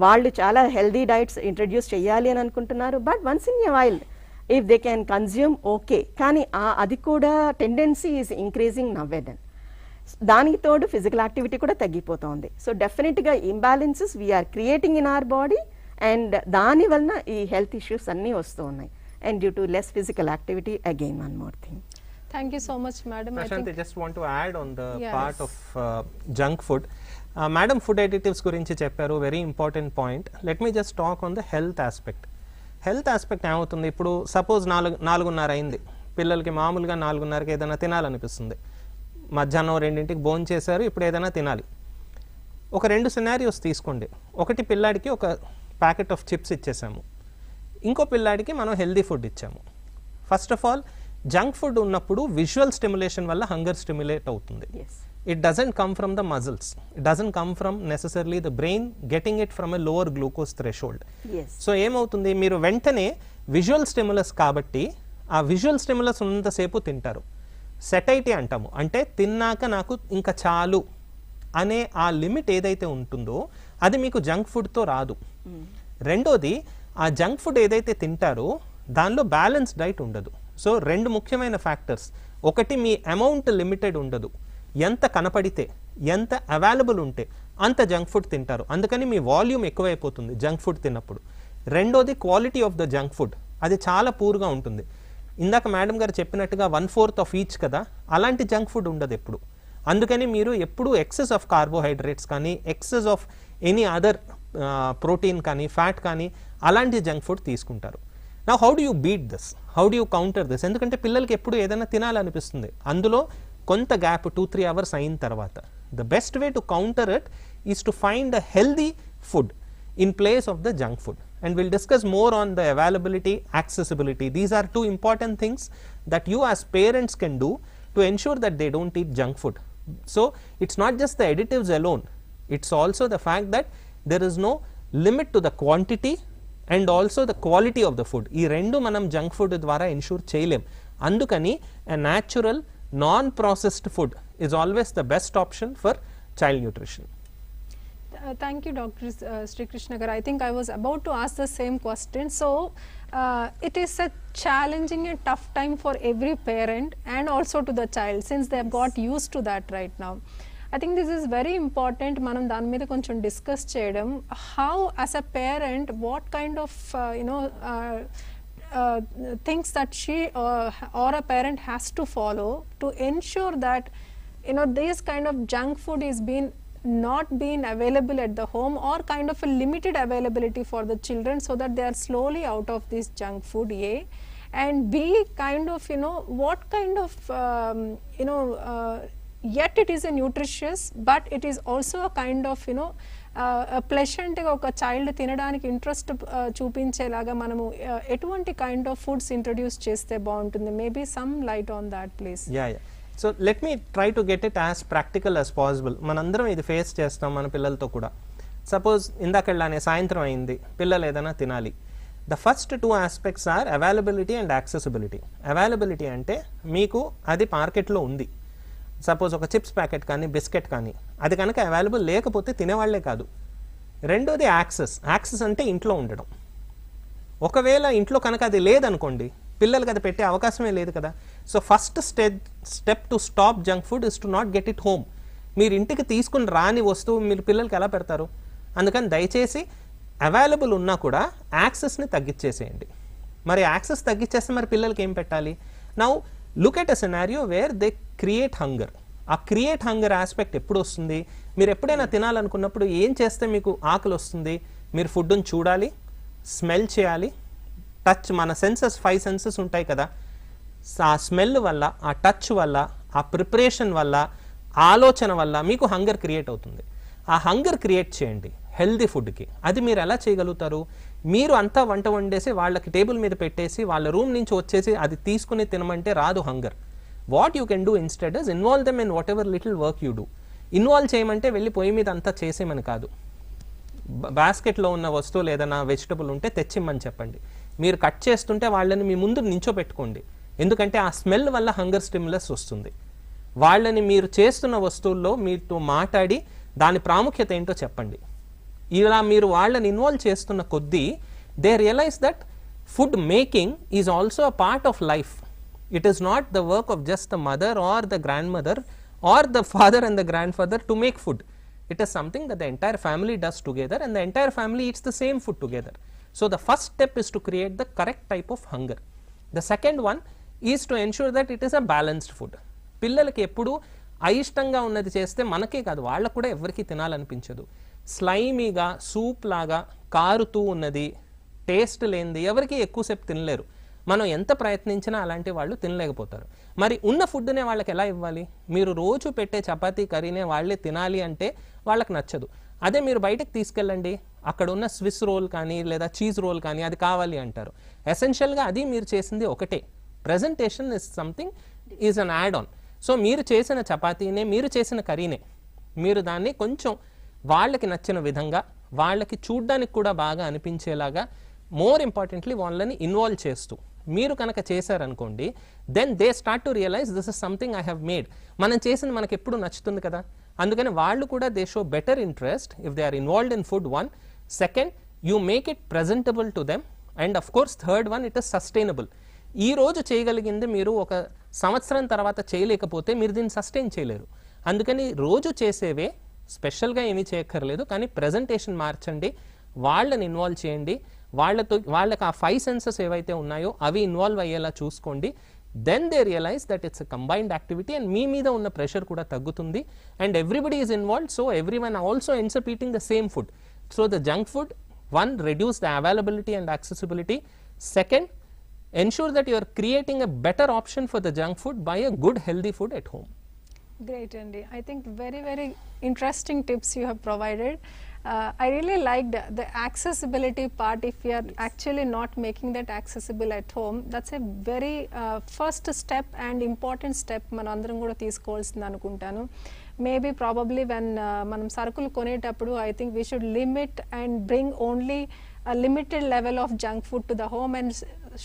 వాళ్ళు చాలా హెల్దీ డైట్స్ ఇంట్రడ్యూస్ చేయాలి అని అనుకుంటున్నారు. But once in a while if they can consume okay, కానీ అది కూడా టెండెన్సీ ఈజ్ ఇంక్రీజింగ్ నవ్వెడన్. దానికి తోడు ఫిజికల్ యాక్టివిటీ కూడా తగ్గిపోతుంది. సో డెఫినెట్గా imbalances we're creating in our body and దాని వలన ఈ హెల్త్ ఇష్యూస్ అన్నీ వస్తూ ఉన్నాయి. And due to less physical activity again one more thing. Thank you so much, madam. Prasanthi, just want to add on the part of junk food. Madam, food additives gurinchi chepparu, very important point. Let me just talk on the health aspect. Health aspect ఏమవుతుంది, ఇప్పుడు suppose 4:30 అయింది, పిల్లలకి మామూలుగా 4:30కి ఏదైనా తినాలనిపిస్తుంది, మధ్యాహ్నం 2ంటికి భోజనం చేశారు, ఇప్పుడు ఏదైనా తినాలి. ఒక 2 సినారియోస్ తీసుకోండి. ఒకటి, పిల్లాడికి ఒక ప్యాకెట్ ఆఫ్ చిప్స్ ఇచ్చేసాము, ఇంకో పిల్లాడికి మనం హెల్దీ ఫుడ్ ఇచ్చాము. First of all junk food ఉన్నప్పుడు విజువల్ స్టిమ్యులేషన్ వల్ల హంగర్ స్టిమ్యులేట్ అవుతుంది. It doesn't come from the muscles, it doesn't come from necessarily the brain getting it from a lower glucose threshold. So ఏమవుతుంది, మీరు వెంటనే visual stimulus కాబట్టి ఆ visual stimulus ఉన్నంతసేపు తింటారు. సెటైటీ అంటాము, అంటే తిన్నాక నాకు ఇంకా చాలు అనే ఆ లిమిట్ ఏదైతే ఉంటుందో అది మీకు జంక్ ఫుడ్తో రాదు. రెండోది, ఆ జంక్ ఫుడ్ ఏదైతే తింటారో దానిలో బ్యాలెన్స్ డైట్ ఉండదు. సో 2 ముఖ్యమైన ఫ్యాక్టర్స్, ఒకటి మీ అమౌంట్ లిమిటెడ్ ఉండదు, ఎంత కనపడితే ఎంత అవైలబుల్ ఉంటే అంత జంక్ ఫుడ్ తింటారు, అందుకని మీ వాల్యూమ్ ఎక్కువైపోతుంది జంక్ ఫుడ్ తిన్నప్పుడు. రెండోది, quality of the junk food అది చాలా పూర్గా ఉంటుంది. ఇందాక మేడం గారు చెప్పినట్టుగా 1/4 ఆఫ్ ఈచ్ కదా, అలాంటి జంక్ ఫుడ్ ఉండదు ఎప్పుడు. అందుకని మీరు ఎప్పుడు ఎక్సెస్ ఆఫ్ కార్బోహైడ్రేట్స్ కానీ, excess of any other protein కానీ, ఫ్యాట్ కానీ అలాంటి జంక్ ఫుడ్ తీసుకుంటారు. Now how do you beat this? How do you counter this? ఎందుకంటే పిల్లలకి ఎప్పుడు ఏదైనా తినాలనిపిస్తుంది, అందులో కొంత గ్యాప్ 2-3 hours అయిన తర్వాత. The best way to counter it is to find a healthy food in place of the junk food. and we'll discuss more on the availability, accessibility. These are two important things that you as parents can do to ensure that they don't eat junk food. So it's not just the additives alone, it's also the fact that there is no limit to the quantity and also the quality of the food. ఈ రెండు మనం junk food ద్వారా ensure చేయలేం. అందుకని a natural non processed food is always the best option for child nutrition. Thank you, Dr. Srikrishna gar. I think I was about to ask the same question. So it is a challenging and tough time for every parent and also to the child, since they have got used to that right now. I think this is very important. మనం దాని మీద కొంచెం discuss చేయడం, how as a parent what kind of things that she or a parent has to follow to ensure that this kind of junk food is not being available at the home, or kind of a limited availability for the children, so that they are slowly out of this junk food, A, and B, kind of what kind of yet it is a nutritious, but it is also a kind of pleasant గా ఒక child తినడానికి interest చూపించేలాగా మనము ఎటువంటి kind of foods introduce చేస్తే బాగుంటుంది? Maybe some light on that please. So let me try to get it as practical as possible. మనందరం ఇది face చేస్తాం మన పిల్లలతో కూడా. సపోజ్ ఇందాకలానే సాయంత్రం అయింది, పిల్లలు ఏదైనా తినాలి. The first two aspects are availability and accessibility. Availability అంటే మీకు అది మార్కెట్లో ఉంది, సపోజ్ ఒక చిప్స్ ప్యాకెట్ కానీ బిస్కెట్ కానీ, అది కనుక అవైలబుల్ లేకపోతే తినేవాళ్లే కాదు. రెండోది యాక్సెస్. యాక్సెస్ అంటే ఇంట్లో ఉండడం. ఒకవేళ ఇంట్లో కనుక అది లేదనుకోండి, పిల్లలకి అది పెట్టే అవకాశమే లేదు కదా. So first step to stop junk food is to not get it home. మీరు ఇంటికి తీసుకుని రాని వస్తువు మీరు పిల్లలకి ఎలా పెడతారు? అందుకని దయచేసి అవైలబుల్ ఉన్నా కూడా యాక్సెస్ని తగ్గించేసేయండి. మరి యాక్సెస్ తగ్గించేస్తే మరి పిల్లలకి ఏం పెట్టాలి? Now look at a scenario where they create hunger. ఆ క్రియేట్ హంగర్ ఆస్పెక్ట్ ఎప్పుడు వస్తుంది? మీరు ఎప్పుడైనా తినాలనుకున్నప్పుడు ఏం చేస్తే మీకు ఆకలి వస్తుంది? మీరు ఫుడ్ని చూడాలి, స్మెల్ చేయాలి, టచ్. మన సెన్సెస్ 5 సెన్సెస్ ఉంటాయి కదా, ఆ స్మెల్ వల్ల, ఆ టచ్ వల్ల, ఆ ప్రిపరేషన్ వల్ల, ఆలోచన వల్ల మీకు హంగర్ క్రియేట్ అవుతుంది. ఆ హంగర్ క్రియేట్ చేయండి హెల్దీ ఫుడ్కి. అది మీరు ఎలా చేయగలుగుతారు? మీరు అంతా వంట వండేసి వాళ్ళకి టేబుల్ మీద పెట్టేసి వాళ్ళ రూమ్ నుంచి వచ్చేసి అది తీసుకుని తినమంటే రాదు hunger. What you can do instead is involve them in what ever little work you do. Involve చేయమంటే వెళ్ళి పొయ్యి మీద అంతా చేసేమని కాదు. బాస్కెట్లో ఉన్న వస్తువులు ఏదైనా వెజిటబుల్ ఉంటే తెచ్చిమ్మని చెప్పండి. మీరు కట్ చేస్తుంటే వాళ్ళని మీ ముందు నించోపెట్టుకోండి. ఎందుకంటే ఆ స్మెల్ వల్ల హంగర్ స్టిమ్యులస్ వస్తుంది. వాళ్ళని మీరు చేస్తున్న వస్తువుల్లో మీతో మాట్లాడి దాని ప్రాముఖ్యత ఏంటో చెప్పండి. ఇలా మీరు వాళ్ళని ఇన్వాల్వ్ చేస్తున్న కొద్దీ they realise that food making is also a part of life. It is not the work of just the mother or the grandmother or the father and the grandfather to make food. It is something that the entire family does together, and the entire family eats the same food together. So the first step is to create the correct type of hunger. The second one is to ensure that it is a balanced food. పిల్లలకి ఎప్పుడు అయిష్టంగా ఉన్నది చేస్తే మనకే కాదు వాళ్ళకు కూడా ఎవరికి తినాలనిపించదు. Slimy soup లాగా కారుతూ ఉన్నది, టేస్ట్ లేనిది ఎవరికి ఎక్కువసేపు తినలేరు. మనం ఎంత ప్రయత్నించినా అలాంటి వాళ్ళు తినలేకపోతారు. మరి ఉన్న ఫుడ్నే వాళ్ళకి ఎలా ఇవ్వాలి? మీరు రోజు పెట్టే చపాతీ కర్రీనే వాళ్ళే తినాలి అంటే వాళ్ళకి నచ్చదు. అదే మీరు బయటకు తీసుకెళ్ళండి, అక్కడ ఉన్న స్విస్ రోల్ కానీ లేదా చీజ్ రోల్ కానీ అది కావాలి అంటారు. ఎసెన్షియల్గా అది మీరు చేసింది ఒకటే. Presentation is something, is an add on. So మీరు చేసిన చపాతీనే, మీరు చేసిన కర్రీనే మీరు దాన్ని కొంచెం వాళ్ళకి నచ్చిన విధంగా, వాళ్ళకి చూడ్డానికి కూడా బాగా అనిపించేలాగా, మోర్ ఇంపార్టెంట్లీ వాళ్ళని ఇన్వాల్వ్ చేస్తూ మీరు కనుక చేశారనుకోండి, then they start to realize this is something I have made. మనం చేసింది మనకి ఎప్పుడు నచ్చుతుంది కదా. అందుకని వాళ్ళు కూడా they show better interest if they are involved in food. One. Second, you make it presentable to them. And of course third one, it is sustainable. ఈ రోజు చేయగలిగింది మీరు ఒక సంవత్సరం తర్వాత చేయలేకపోతే మీరు దీన్ని సస్టైన్ చేయలేరు. అందుకని రోజు చేసేవే, స్పెషల్గా ఏమీ చేయక్కర్లేదు, కానీ ప్రజెంటేషన్ మార్చండి, వాళ్ళని ఇన్వాల్వ్ చేయండి. వాళ్ళకి ఆ 5 సెన్సెస్ ఏవైతే ఉన్నాయో అవి ఇన్వాల్వ్ అయ్యేలా చూసుకోండి. Then they realise that it's a combined activity and మీ మీద ఉన్న ప్రెషర్ కూడా తగ్గుతుంది. And everybody is involved, so every one also ends up eating the same food. So the junk food, one, reduce the availability and accessibility. Second, ensure that you are creating a better option for the junk food by a good healthy food at home. Great, Andy. I think very, very interesting tips you have provided. I really liked the accessibility part. If you are actually not making that accessible at home, that's a very first step and important step manandram kuda teesukovalsindi anukuntanu. Maybe probably when manam sarukulu konetappudu, I think we should limit and bring only a limited level of junk food to the home and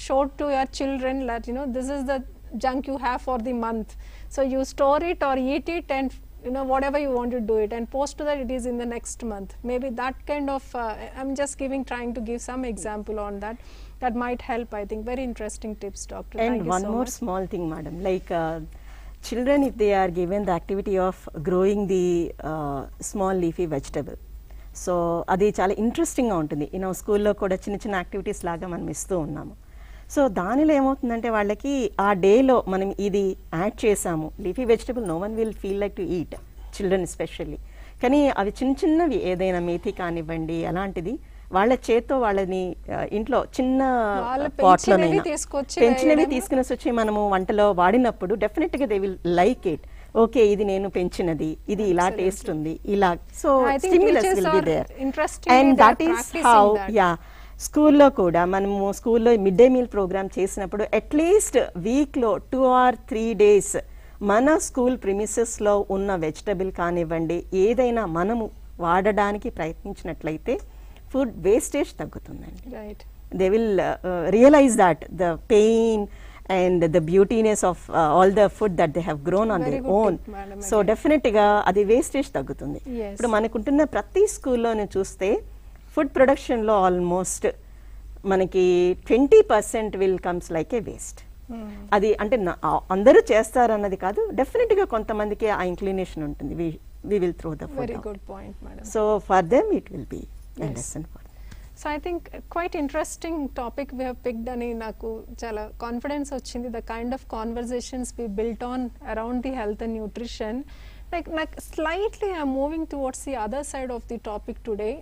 show to your children that, you know, this is the junk you have for the month, so you store it or eat it, and you know, whatever you want to do it and post to that it is in the next month. Maybe that kind of I'm just trying to give some example on that. That might help, I think. Very interesting tips, doctor. And thank you one so more much. small thing, madam, like children, if they are given the activity of growing the small leafy vegetable, so అది చాలా ఇంట్రెస్టింగ్గా ఉంటుంది. నేను స్కూల్లో కూడా చిన్న చిన్న activities లాగా మనం ఇస్తూ ఉన్నాము. సో దానిలో ఏమవుతుందంటే వాళ్ళకి ఆ డేలో మనం ఇది యాడ్ చేసాము, leafy vegetable no one will feel like to eat, children especially. కానీ అవి చిన్న చిన్నవి ఏదైనా మేథి కానివ్వండి అలాంటిది వాళ్ళ చేత్తో వాళ్ళని ఇంట్లో చిన్న పాట్లోనైనా పెంచినవి తీసుకుని వచ్చి మనము వంటలో వాడినప్పుడు డెఫినెట్గా they will like it. Okay, ఇది నేను పెంచినది, ఇది ఇలా టేస్ట్ ఉంది, ఇలా. So stimulus will be there and that is how స్కూల్లో కూడా మనము స్కూల్లో మిడ్ డే మీల్ ప్రోగ్రామ్ చేసినప్పుడు అట్లీస్ట్ వీక్లో 2 or 3 days మన స్కూల్ ప్రిమిసెస్లో ఉన్న వెజిటబుల్ కానివ్వండి ఏదైనా మనము వాడడానికి ప్రయత్నించినట్లయితే ఫుడ్ వేస్టేజ్ తగ్గుతుందండి. They will realise that the pain and the beautiness of all the food that they have grown on their own. So definitely గా అది వేస్టేజ్ తగ్గుతుంది. ఇప్పుడు మనకుంటున్న ప్రతి స్కూల్లోనే చూస్తే ఫుడ్ ప్రొడక్షన్లో ఆల్మోస్ట్ మనకి 20% will comes like A waste. అది అంటే అందరూ చేస్తారన్నది కాదు, డెఫినెట్గా కొంతమందికి ఆ ఇంక్లినేషన్ ఉంటుంది. we will throw the food out. Good point, madam. So for them it will be a lesson for them. So I think quite interesting topic we have picked ani naku chala confidence ochindi, the kind of conversations we built on around the health and nutrition. Like slightly I'm moving towards the other side of the topic today.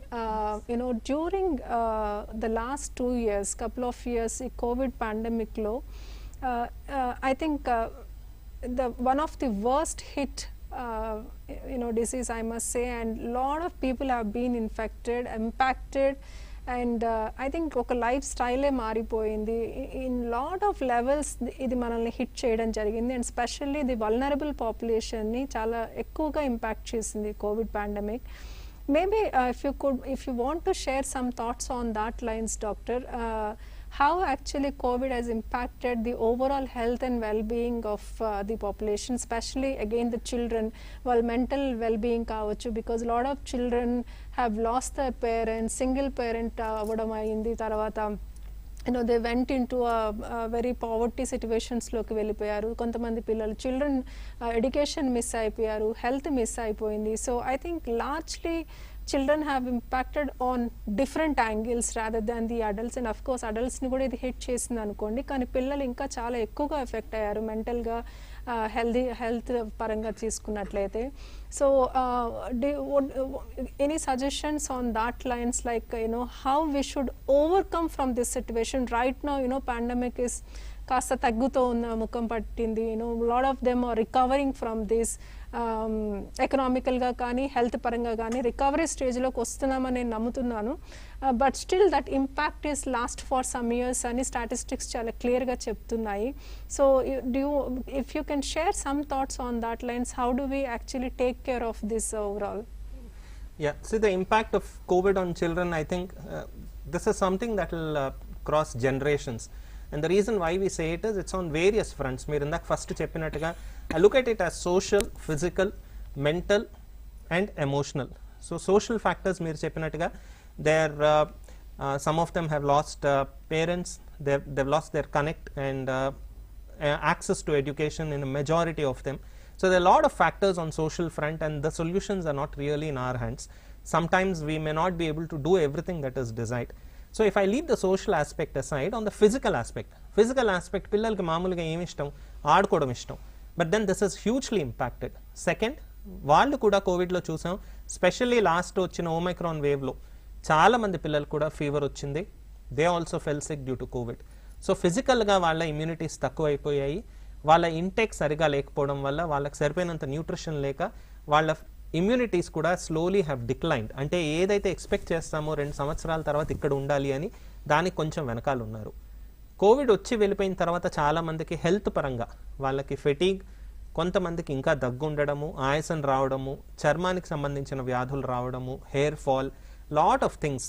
You know, during the last 2 years, couple of years, the COVID pandemic lo, I think the one of the worst hit you know, disease I must say, and lot of people have been infected, impacted, and I think ఒక life స్టైలే మారిపోయింది. In lot of levels ఇది మనల్ని hit చేయడం జరిగింది, and specially the vulnerable పాపులేషన్ని చాలా ఎక్కువగా impact చేసింది Covid pandemic. Maybe if you want to share some thoughts on that lines, doctor, how actually COVID has impacted the overall health and well-being of the population, especially again the children, well, mental well-being kavachu, because a lot of children have lost their parents, single parent avadam ayindi, tarvata you know they went into a very poverty situations loki vellipoyaru, kontamandi pillalu children education miss ayipoyaru, health miss ayipoyindi. So I think largely children have impacted on different angles rather than the adults, and of course adults ni kuda idi hit chesindi anukondi, కానీ పిల్లలు ఇంకా చాలా ఎక్కువగా effect అయ్యారు మెంటల్గా health పరంగా తీసుకున్నట్లయితే. So any suggestions on that lines, like you know how we should overcome from this situation right now? You know pandemic is కాస్త తగ్గుతూ ఉన్న ముఖం పట్టింది. You know lot of them are recovering from this, ఎకనామికల్గా కానీ హెల్త్ పరంగా కానీ రికవరీ స్టేజ్లోకి వస్తున్నామని నేను నమ్ముతున్నాను. But still that impact is last for some years అని స్టాటిస్టిక్స్ చాలా క్లియర్గా చెప్తున్నాయి. So if you can share some thoughts on that lines, how do we actually take care of this overall? Yeah, see the impact of COVID on children, I think this is something that will cross generations. And the reason why we say it is it's on various fronts. Meer indak first cheppinatuga I look at it as social, physical, mental and emotional. So social factors meer cheppinatuga there some of them have lost parents, they've lost their connect and access to education in a majority of them. So there are a lot of factors on social front, and the solutions are not really in our hands. Sometimes we may not be able to do everything that is desired. So if I leave the social aspect aside, on the physical aspect పిల్లలకి మామూలుగా ఏమి ఇష్టం, ఆడుకోవడం ఇష్టం, but then this is hugely impacted. Second, వాళ్ళు కూడా కోవిడ్లో చూసాం, స్పెషల్లీ లాస్ట్ వచ్చిన ఓమైక్రాన్ వేవ్లో చాలా మంది పిల్లలు కూడా ఫీవర్ వచ్చింది. They also fell sick due to covid. So ఫిజికల్గా వాళ్ళ ఇమ్యూనిటీస్ తక్కువ అయిపోయాయి, వాళ్ళ ఇంటేక్ సరిగా లేకపోవడం వల్ల, వాళ్ళకి సరిపోయినంత న్యూట్రిషన్ లేక వాళ్ళ ఇమ్యూనిటీస్ కూడా స్లోలీ హ్యావ్ డిక్లైన్డ్. అంటే ఏదైతే ఎక్స్పెక్ట్ చేస్తామో 2 సంవత్సరాల తర్వాత ఇక్కడ ఉండాలి అని దానికి కొంచెం వెనకాల ఉన్నారు. కోవిడ్ వచ్చి వెళ్ళిపోయిన తర్వాత చాలామందికి హెల్త్ పరంగా వాళ్ళకి ఫెటీగ్, కొంతమందికి ఇంకా దగ్గు ఉండడము, ఆయాసం రావడము, చర్మానికి సంబంధించిన వ్యాధులు రావడము, hair fall, lot of things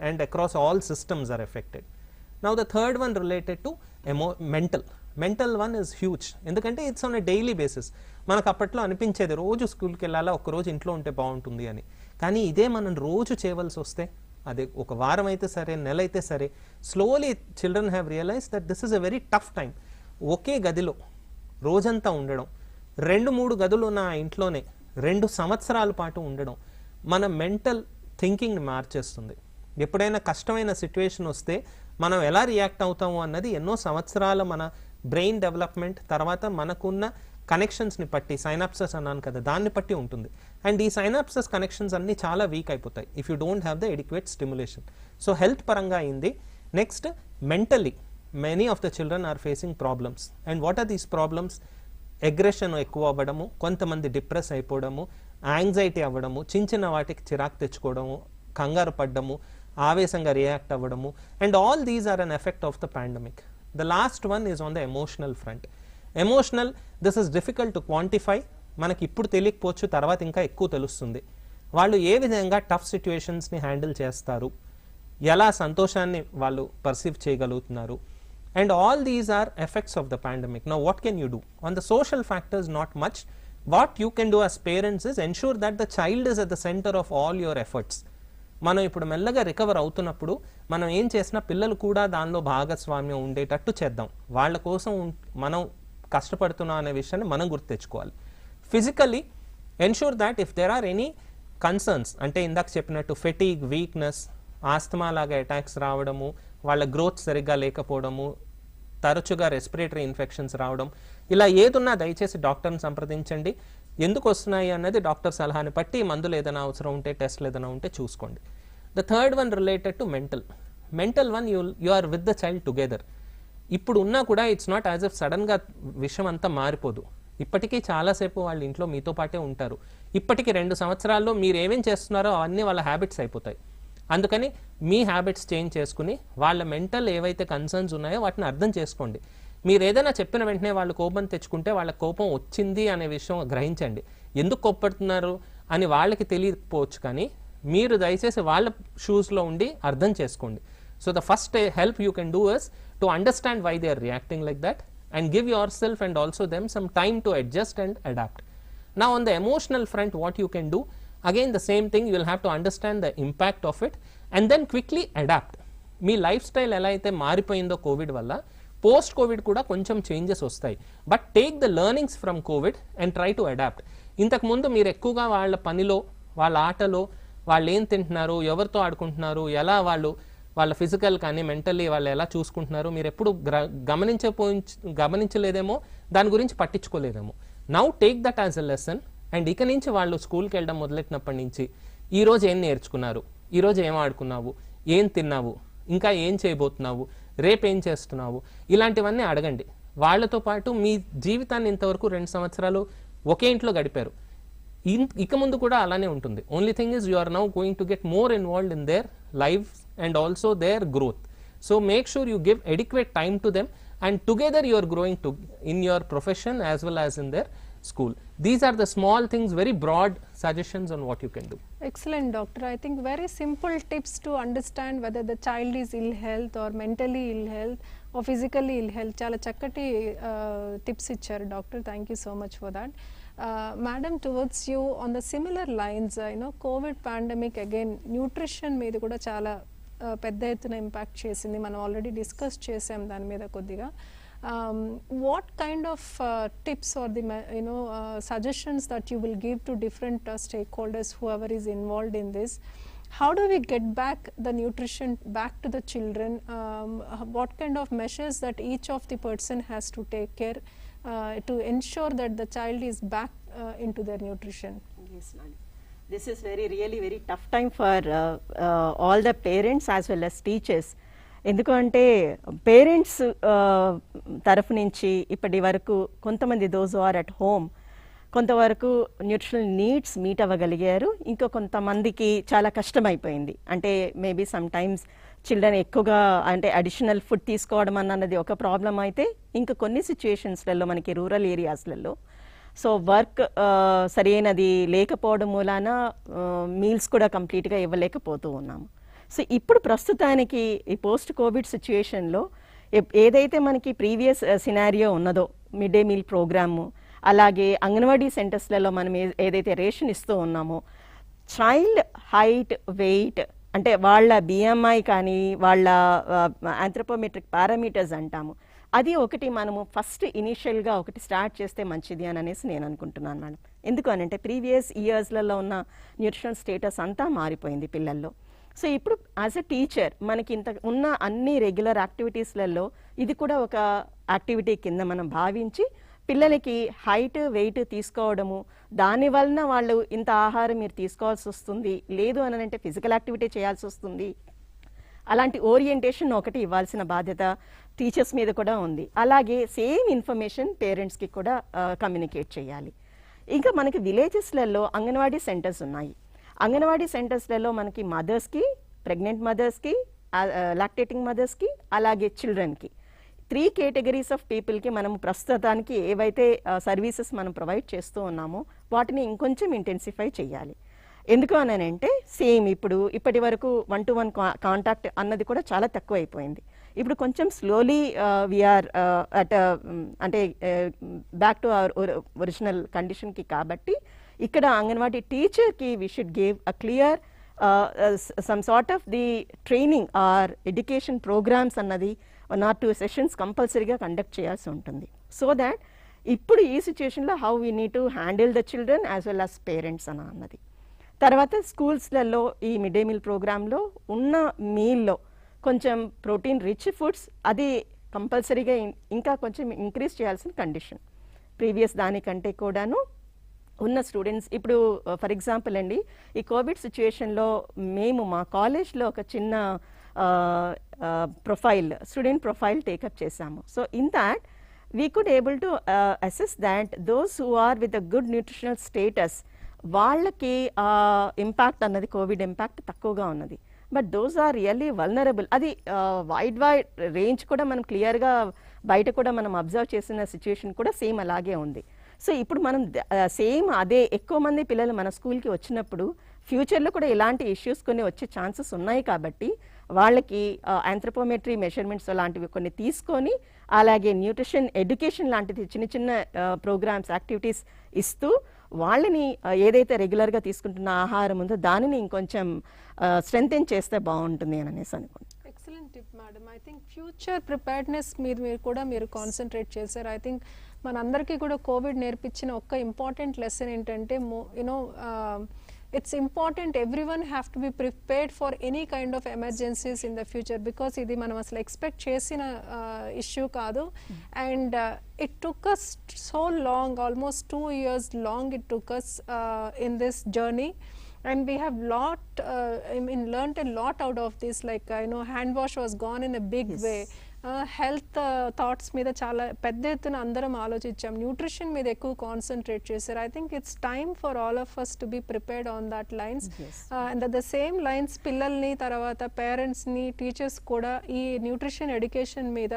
and across all systems are affected. Now the third one related to mental one is huge. ఎందుకంటే it's on a daily basis. మనకు అప్పట్లో అనిపించేది రోజు స్కూల్కి వెళ్ళాలా, ఒక్కరోజు ఇంట్లో ఉంటే బాగుంటుంది అని. కానీ ఇదే మనం రోజు చేయవలసి వస్తే, అదే ఒక వారం అయితే సరే, నెల అయితే సరే, slowly children have realise that this is a very tough time. ఒకే గదిలో రోజంతా ఉండడం, 2-3 గదులు ఉన్న ఇంట్లోనే 2 సంవత్సరాల పాటు ఉండడం మన మెంటల్ థింకింగ్ని మార్చేస్తుంది. ఎప్పుడైనా కష్టమైన సిచ్యువేషన్ వస్తే మనం ఎలా రియాక్ట్ అవుతాము అన్నది ఎన్నో సంవత్సరాల మన బ్రెయిన్ డెవలప్మెంట్ తర్వాత మనకున్న కనెక్షన్స్ని బట్టి, సైనాప్సెస్ అన్నాను కదా, దాన్ని బట్టి ఉంటుంది. అండ్ ఈ సైనాప్సెస్ కనెక్షన్స్ అన్నీ చాలా వీక్ అయిపోతాయి if you don't have the adequate stimulation. So health పరంగా అయింది. Next mentally many of the children are facing problems. And what are these problems? Aggression ఎక్కువ అవ్వడము, కొంతమంది డిప్రెస్ అయిపోవడము, యాంగ్జైటీ అవ్వడము, చిన్న వాటికి చిరాకు తెచ్చుకోవడము, కంగారు పడ్డము, ఆవేశంగా రియాక్ట్ అవ్వడము. And all these are an effect of the pandemic. The last one is on the emotional front. Emotional, this is difficult to quantify. మనకి ఇప్పుడు తెలియకపోవచ్చు, తర్వాత ఇంకా ఎక్కువ తెలుస్తుంది. వాళ్ళు ఏ విధంగా టఫ్ సిచ్యువేషన్స్ని హ్యాండిల్ చేస్తారు, ఎలా సంతోషాన్ని వాళ్ళు పర్సీవ్ చేయగలుగుతున్నారు. And all these are effects of the pandemic. Now what can you do? On the social factors, not much. What you can do as parents is ensure that the child is at the center of all your efforts. మనం ఇప్పుడు మెల్లగా recover అవుతున్నప్పుడు మనం ఏం చేసినా పిల్లలు కూడా దానిలో భాగస్వామ్యం ఉండేటట్టు చేద్దాం. వాళ్ళ కోసం మనం కష్టపడుతున్నాం అనే విషయాన్ని మనం గుర్తు తెచ్చుకోవాలి. Physically ensure that if there or any concerns, అంటే ఇందాక చెప్పినట్టు ఫెటీగ్, వీక్నెస్, ఆస్తమా లాగా అటాక్స్ రావడము, వాళ్ళ గ్రోత్ సరిగ్గా లేకపోవడము, తరచుగా రెస్పిరేటరీ ఇన్ఫెక్షన్స్ రావడం, ఇలా ఏదున్నా దయచేసి డాక్టర్ని సంప్రదించండి. ఎందుకు వస్తున్నాయి అన్నది డాక్టర్ సలహాని బట్టి మందులు ఏదైనా అవసరం ఉంటే, టెస్ట్లు ఏదైనా ఉంటే చూసుకోండి. The third one related to mental one, you are with the child together. ఇప్పుడు ఉన్నా కూడా ఇట్స్ నాట్ యాజ్ ఇఫ్ సడన్గా విషయం అంతా మారిపోదు. ఇప్పటికీ చాలాసేపు వాళ్ళ ఇంట్లో మీతో పాటే ఉంటారు. ఇప్పటికీ 2 సంవత్సరాల్లో మీరు ఏమేం చేస్తున్నారో అవన్నీ వాళ్ళ హ్యాబిట్స్ అయిపోతాయి. అందుకని మీ హ్యాబిట్స్ చేంజ్ చేసుకుని వాళ్ళ మెంటల్ ఏవైతే కన్సర్న్స్ ఉన్నాయో వాటిని అర్థం చేసుకోండి. మీరు ఏదైనా చెప్పిన వెంటనే వాళ్ళు కోపం తెచ్చుకుంటే వాళ్ళ కోపం వచ్చింది అనే విషయం గ్రహించండి. ఎందుకు కోప్పడుతున్నారు అని వాళ్ళకి తెలియకపోవచ్చు, కానీ మీరు దయచేసి వాళ్ళ షూస్లో ఉండి అర్థం చేసుకోండి. So the first help you can do is to understand why they are reacting like that and give yourself and also them some time to adjust and adapt. Now on the emotional front what you can do, again the same thing, you will have to understand the impact of it and then quickly adapt. మీ lifestyle ఎలా అయితే మారిపోయిందో covid వల్ల, post covid కూడా కొంచెం changes వస్తాయి. But take the learnings from covid and try to adapt. ఇంతకుముందు మీరు ఎక్కువగా వాళ్ళ పనిలో, వాళ్ళ ఆటలో, వాళ్ళు ఏం తింటున్నారు, ఎవరితో ఆడుకుంటున్నారు, ఎలా వాళ్ళ ఫిజికల్ కానీ మెంటల్లీ వాళ్ళు ఎలా చూసుకుంటున్నారు మీరు ఎప్పుడు గమనించలేదేమో, దాని గురించి పట్టించుకోలేదేమో. Now take that as a lesson. And ఇక నుంచి వాళ్ళు స్కూల్కి వెళ్ళడం మొదలెట్టినప్పటి నుంచి ఈరోజు ఏం నేర్చుకున్నారు, ఈరోజు ఏం ఆడుకున్నావు, ఏం తిన్నావు, ఇంకా ఏం చేయబోతున్నావు, రేపేం చేస్తున్నావు, ఇలాంటివన్నీ అడగండి. వాళ్ళతో పాటు మీ జీవితాన్ని ఇంతవరకు 2 సంవత్సరాలు ఒకే ఇంట్లో గడిపారు. ఇక ముందు కూడా అలానే ఉంటుంది. Only thing is you are now going to get more involved in their life and also their growth. So make sure you give adequate time to them and together you are growing in your profession as well as in their school. These are the small things, very broad suggestions on what you can do. Excellent, doctor. I think very simple tips to understand whether the child is ill health or mentally ill health or physically ill health. Chala chakkati tips icharu doctor. Thank you so much for that. Madam, towards you on the similar lines, COVID pandemic again nutrition meeda kuda chala పెద్ద ఎత్తున impact చేసింది. మనం already discuss చేసాం దాని మీద కొద్దిగా. What kind of tips or the suggestions that you will give to different stakeholders, whoever is involved in this? How do we get back the nutrition back to the children? What kind of measures that each of the person has to take care to ensure that the child is back into their nutrition? Yes, ma'am. This is really very tough time for all the parents as well as teachers. ఎందుకంటే parents తరఫు నుంచి ఇప్పటి వరకు కొంతమంది those are at home కొంతవరకు nutritional needs meet అవ్వగలిగారు. ఇంకా కొంతమందికి చాలా కష్టమైపోయింది. అంటే మేబీ సమ్ టైమ్స్ చిల్డ్రన్ ఎక్కువగా అంటే అడిషనల్ ఫుడ్ తీసుకోవడం అన్నది ఒక ప్రాబ్లం అయితే, ఇంకా కొన్ని సిచ్యుయేషన్స్లలో మనకి రూరల్ ఏరియాస్లలో సో వర్క్ సరైనది లేకపోవడం మూలాన మీల్స్ కూడా కంప్లీట్గా ఇవ్వలేకపోతూ ఉన్నాము. సో ఇప్పుడు ప్రస్తుతానికి ఈ పోస్ట్ కోవిడ్ సిచ్యుయేషన్లో ఏదైతే మనకి ప్రీవియస్ సినారియో ఉన్నదో మిడ్ డే మీల్ ప్రోగ్రాము, అలాగే అంగన్వాడీ సెంటర్స్లలో మనం ఏదైతే రేషన్ ఇస్తూ ఉన్నామో, చైల్డ్ హైట్ వెయిట్ అంటే వాళ్ళ బిఎంఐ కానీ వాళ్ళ ఆంథ్రోపోమెట్రిక్ పారామీటర్స్ అంటాము, అది ఒకటి మనము ఫస్ట్ ఇనిషియల్గా ఒకటి స్టార్ట్ చేస్తే మంచిది అని అనేసి నేను అనుకుంటున్నాను మేడం. ఎందుకు అనంటే ప్రీవియస్ ఇయర్స్లలో ఉన్న న్యూట్రిషనల్ స్టేటస్ అంతా మారిపోయింది పిల్లల్లో. సో ఇప్పుడు యాజ్ ఎ టీచర్ మనకి ఇంత ఉన్న అన్ని రెగ్యులర్ యాక్టివిటీస్లలో ఇది కూడా ఒక యాక్టివిటీ కింద మనం భావించి పిల్లలకి హైట్ వెయిట్ తీసుకోవడము, దానివలన వాళ్ళు ఇంత ఆహారం మీరు తీసుకోవాల్సి వస్తుంది, లేదు అని అంటే ఫిజికల్ యాక్టివిటీ చేయాల్సి వస్తుంది, అలాంటి ఓరియంటేషన్ ఒకటి ఇవ్వాల్సిన బాధ్యత టీచర్స్ మీద కూడా ఉంది. అలాగే సేమ్ ఇన్ఫర్మేషన్ పేరెంట్స్కి కూడా కమ్యూనికేట్ చేయాలి. ఇంకా మనకి విలేజెస్లలో అంగన్వాడీ సెంటర్స్ ఉన్నాయి. అంగన్వాడీ సెంటర్స్లలో మనకి మదర్స్కి, ప్రెగ్నెంట్ మదర్స్కి, లాక్టేటింగ్ మదర్స్కి, అలాగే చిల్డ్రన్కి 3 కేటగిరీస్ ఆఫ్ పీపుల్కి మనం ప్రస్తుతానికి ఏవైతే సర్వీసెస్ మనం ప్రొవైడ్ చేస్తూ ఉన్నామో వాటిని ఇంకొంచెం ఇంటెన్సిఫై చేయాలి. ఎందుకు అని అంటే సేమ్ ఇప్పటి వరకు 1-to-1 కాంటాక్ట్ అన్నది కూడా చాలా తక్కువ అయిపోయింది. ఇప్పుడు కొంచెం స్లోలీ వీఆర్ అట్ అంటే బ్యాక్ టు అవర్ ఒరిజినల్ కండిషన్కి. కాబట్టి ఇక్కడ అంగన్వాడీ టీచర్కి we should give a clear some sort of the training or education programs అన్నది 1 or 2 సెషన్స్ కంపల్సరీగా కండక్ట్ చేయాల్సి ఉంటుంది. సో దాట్ ఇప్పుడు ఈ సిచ్యుయేషన్లో how we need to handle the children as well as parents అన్నది. తర్వాత స్కూల్స్లలో ఈ మిడ్ డే మీల్ ప్రోగ్రాంలో ఉన్న మీల్లో కొంచెం ప్రోటీన్ రిచ్ ఫుడ్స్ అది కంపల్సరీగా ఇంకా కొంచెం ఇంక్రీజ్ చేయాల్సిన కండిషన్. ప్రీవియస్ దానికంటే కూడాను ఉన్న స్టూడెంట్స్ ఇప్పుడు ఫర్ ఎగ్జాంపుల్ అండి, ఈ కోవిడ్ సిచ్యుయేషన్లో మేము మా కాలేజ్లో ఒక చిన్న స్టూడెంట్ ప్రొఫైల్ టేకప్ చేశాము. So in that we could able to assess that those who are with a good nutritional status వాళ్ళకి ఇంపాక్ట్ అన్నది కోవిడ్ ఇంపాక్ట్ తక్కువగా ఉన్నది. But those are really vulnerable. అది వైడ్ రేంజ్ కూడా మనం క్లియర్గా బయట కూడా మనం అబ్జర్వ్ చేసిన సిచ్యుయేషన్ కూడా సేమ్ అలాగే ఉంది. సో ఇప్పుడు మనం సేమ్ అదే ఎక్కువ మంది పిల్లలు మన స్కూల్కి వచ్చినప్పుడు ఫ్యూచర్లో కూడా ఇలాంటి ఇష్యూస్ కొన్ని వచ్చే ఛాన్సెస్ ఉన్నాయి. కాబట్టి వాళ్ళకి ఆంథ్రోపోమెట్రీ మెజర్మెంట్స్ లాంటివి కొన్ని తీసుకొని, అలాగే న్యూట్రిషన్ ఎడ్యుకేషన్ లాంటిది చిన్న చిన్న ప్రోగ్రామ్స్ యాక్టివిటీస్ ఇస్తూ వాళ్ళని ఏదైతే రెగ్యులర్గా తీసుకుంటున్న ఆహారం ఉందో దానిని ఇంకొంచెం స్ట్రెంథెన్ చేస్తే బాగుంటుంది అని అనేసి అనుకుంటున్నాను. Excellent tip madam. I think future preparedness మీరు కాన్సన్ట్రేట్ చేశారు. ఐ థింక్ మనందరికీ కూడా కోవిడ్ నేర్పించిన ఒక్క ఇంపార్టెంట్ లెసన్ ఏంటంటే it's important everyone have to be prepared for any kind of emergencies in the future, because ఇది మనం అసలు ఎక్స్పెక్ట్ చేసిన ఇష్యూ కాదు. And it took us so long, almost 2 years long it took us in this journey, and we have learnt a lot out of this. Like hand wash was gone in a big way. Health thoughts మీద చాలా పెద్ద ఎత్తున అందరం ఆలోచించాం. Nutrition మీద ఎక్కువ concentrate చేశారు. I think it's time for all of us to be prepared on that lines. And the same lines పిల్లల్ని, తర్వాత పేరెంట్స్ని, టీచర్స్ కూడా ఈ న్యూట్రిషన్ ఎడ్యుకేషన్ మీద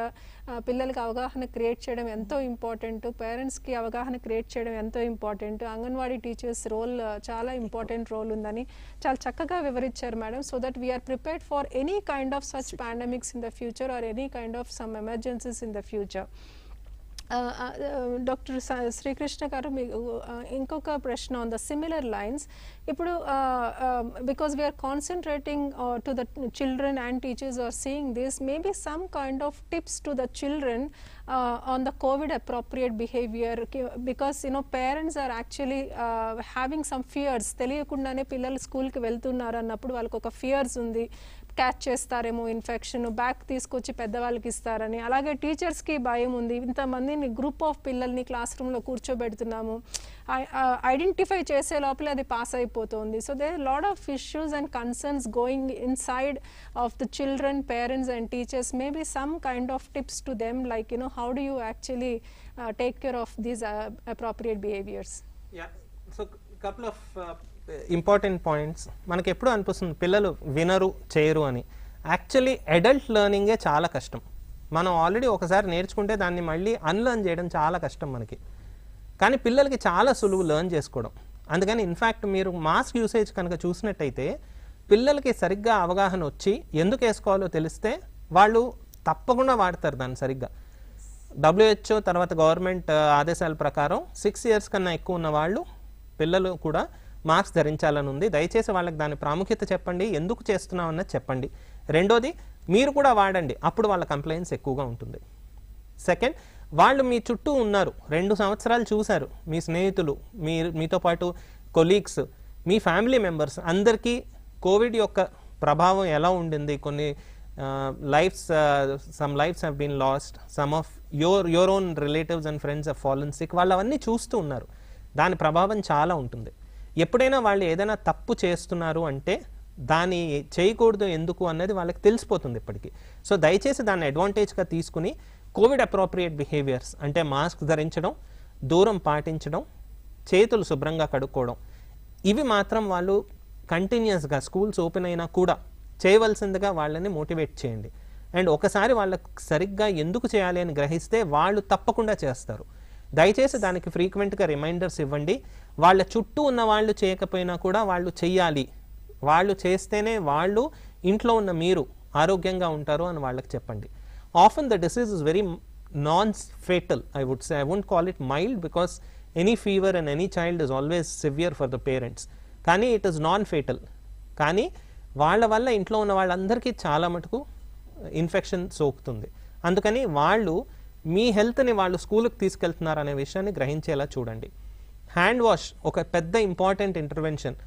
పిల్లలకి అవగాహన క్రియేట్ చేయడం ఎంతో ఇంపార్టెంట్. పేరెంట్స్కి అవగాహన క్రియేట్ చేయడం ఎంతో ఇంపార్టెంట్. అంగన్వాడీ టీచర్స్ రోల్ చాలా ఇంపార్టెంట్ రోల్ ఉందని చాలా చక్కగా వివరించారు madam. So that we're prepared for any kind of such pandemics in the future or any kind of some emergencies in the future. Doctor Srikrishna గారు, మీకు ఇంకొక ప్రశ్న ఆన్ ద సిమిలర్ లైన్స్. ఇప్పుడు because we're concentrating to the children and teachers are seeing this, maybe some kind of tips to the children on the Covid appropriate behaviour, because parents are actually having some fears. తెలియకుండానే పిల్లలు స్కూల్కి వెళ్తున్నారు అన్నప్పుడు వాళ్ళకి ఒక fears ఉంది, catch చేస్తారేమో infection, back తీసుకొచ్చి పెద్దవాళ్ళకి ఇస్తారని. అలాగే టీచర్స్కి భయం ఉంది, ఇంతమందిని గ్రూప్ ఆఫ్ పిల్లల్ని క్లాస్ రూమ్లో కూర్చోబెడుతున్నాము, ఐడెంటిఫై చేసే లోపలే అది పాస్ అయిపోతుంది. So there lot of issues and concerns going inside of the children, parents and teachers. Maybe some kind of tips to them, like how do you actually take care of these appropriate behaviours? So couple of important points. మనకి ఎప్పుడు అనిపిస్తుంది పిల్లలు వినరు చేయరు అని. Actually adult లెర్నింగే చాలా కష్టం. మనం ఆల్రెడీ ఒకసారి నేర్చుకుంటే దాన్ని మళ్ళీ అన్లెర్న్ చేయడం చాలా కష్టం మనకి. కానీ పిల్లలకి చాలా సులువు లెర్న్ చేసుకోవడం. అందుకని ఇన్ఫ్యాక్ట్ మీరు మాస్క్ యూసేజ్ కనుక చూసినట్టయితే పిల్లలకి సరిగ్గా అవగాహన వచ్చి ఎందుకు వేసుకోవాలో తెలిస్తే వాళ్ళు తప్పకుండా వాడతారు దాన్ని సరిగ్గా. WHO తర్వాత గవర్నమెంట్ ఆదేశాల ప్రకారం 6 years కన్నా ఎక్కువ ఉన్న వాళ్ళు పిల్లలు కూడా మాస్క్ ధరించాలని ఉంది. దయచేసి వాళ్ళకి దాని ప్రాముఖ్యత చెప్పండి, ఎందుకు చేస్తున్నాం అన్నది చెప్పండి. రెండోది మీరు కూడా వాడండి, అప్పుడు వాళ్ళ కంప్లైంట్స్ ఎక్కువగా ఉంటుంది. సెకండ్, వాళ్ళు మీ చుట్టూ ఉన్నారు, 2 సంవత్సరాలు చూశారు, మీ స్నేహితులు, మీతో పాటు కొలీగ్స్, మీ ఫ్యామిలీ మెంబర్స్ అందరికీ కోవిడ్ యొక్క ప్రభావం ఎలా ఉండింది. కొన్ని some lives have been lost, some of your own relatives and friends have fallen sick. వాళ్ళు అవన్నీ చూస్తూ ఉన్నారు. దాని ప్రభావం చాలా ఉంటుంది. ఎప్పుడైనా వాళ్ళు ఏదైనా తప్పు చేస్తున్నారు అంటే దాన్ని చేయకూడదు ఎందుకు అన్నది వాళ్ళకి తెలిసిపోతుంది ఇప్పటికీ. సో దయచేసి దాన్ని అడ్వాంటేజ్గా తీసుకుని కోవిడ్ అప్రోప్రియేట్ బిహేవియర్స్ అంటే మాస్క్ ధరించడం, దూరం పాటించడం, చేతులు శుభ్రంగా కడుక్కోవడం, ఇవి మాత్రం వాళ్ళు కంటిన్యూస్గా స్కూల్స్ ఓపెన్ అయినా కూడా చేయవలసిందిగా వాళ్ళని మోటివేట్ చేయండి. అండ్ ఒకసారి వాళ్ళకి సరిగ్గా ఎందుకు చేయాలి అని గ్రహిస్తే వాళ్ళు తప్పకుండా చేస్తారు. దయచేసి దానికి ఫ్రీక్వెంట్గా రిమైండర్స్ ఇవ్వండి. వాళ్ళ చుట్టూ ఉన్న వాళ్ళు చేయకపోయినా కూడా వాళ్ళు చెయ్యాలి, వాళ్ళు చేస్తేనే వాళ్ళు ఇంట్లో ఉన్న మీరు ఆరోగ్యంగా ఉంటారు అని వాళ్ళకి చెప్పండి. Often the disease is very non-fatal, I would say. I won't call it mild because any fever in any child is always severe for the parents. కానీ it is non-fatal. కానీ వాళ్ళ వల్ల ఇంట్లో ఉన్న వాళ్ళందరికీ చాలా మటుకు ఇన్ఫెక్షన్ సోకుతుంది. అందుకని వాళ్ళు మీ హెల్త్ని వాళ్ళు స్కూల్కి తీసుకెళ్తున్నారు అనే విషయాన్ని గ్రహించేలా చూడండి. హ్యాండ్ వాష్ ఒక పెద్ద ఇంపార్టెంట్ ఇంటర్వెన్షన్.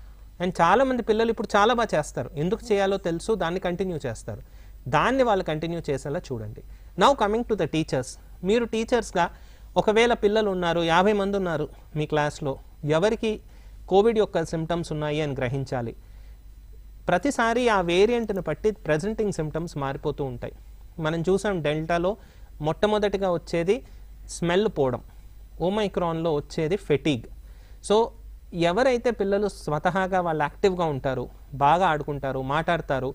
అండ్ చాలామంది పిల్లలు ఇప్పుడు చాలా బాగా చేస్తారు, ఎందుకు చేయాలో తెలుసు, దాన్ని కంటిన్యూ చేస్తారు. దాన్ని వాళ్ళు కంటిన్యూ చేసేలా చూడండి. Now coming to the teachers. మీరు టీచర్స్గా ఒకవేళ పిల్లలు ఉన్నారు, 50 మంది ఉన్నారు మీ క్లాస్లో, ఎవరికి కోవిడ్ యొక్క సిమ్టమ్స్ ఉన్నాయి అని గ్రహించాలి. ప్రతిసారి ఆ వేరియంట్ని బట్టి ప్రెజెంటింగ్ సిమ్టమ్స్ మారిపోతూ ఉంటాయి. మనం చూసాం డెల్టాలో మొట్టమొదటిగా వచ్చేది స్మెల్ పోవడం, ఓమైక్రాన్లో వచ్చేది ఫెటీగ్. సో ఎవరైతే పిల్లలు స్వతహాగా వాళ్ళు యాక్టివ్గా ఉంటారు, బాగా ఆడుకుంటారు, మాట్లాడతారు,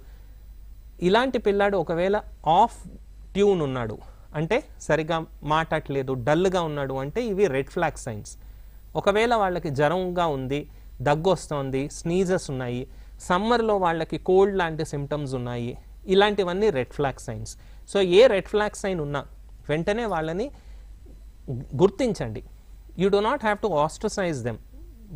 ఇలాంటి పిల్లాడు ఒకవేళ ఆఫ్ ట్యూన్ ఉన్నాడు అంటే సరిగా మాట్లాడలేదు, డల్గా ఉన్నాడు అంటే ఇవి రెడ్ ఫ్లాగ్ సైన్స్. ఒకవేళ వాళ్ళకి జ్వరంగా ఉంది, దగ్గు వస్తుంది, స్నీజెస్ ఉన్నాయి, సమ్మర్లో వాళ్ళకి కోల్డ్ లాంటి సిమ్టమ్స్ ఉన్నాయి, ఇలాంటివన్నీ రెడ్ ఫ్లాగ్ సైన్స్. సో ఏ రెడ్ ఫ్లాగ్ సైన్ ఉన్నా వెంటనే వాళ్ళని గుర్తించండి. You do not have to ostracise them,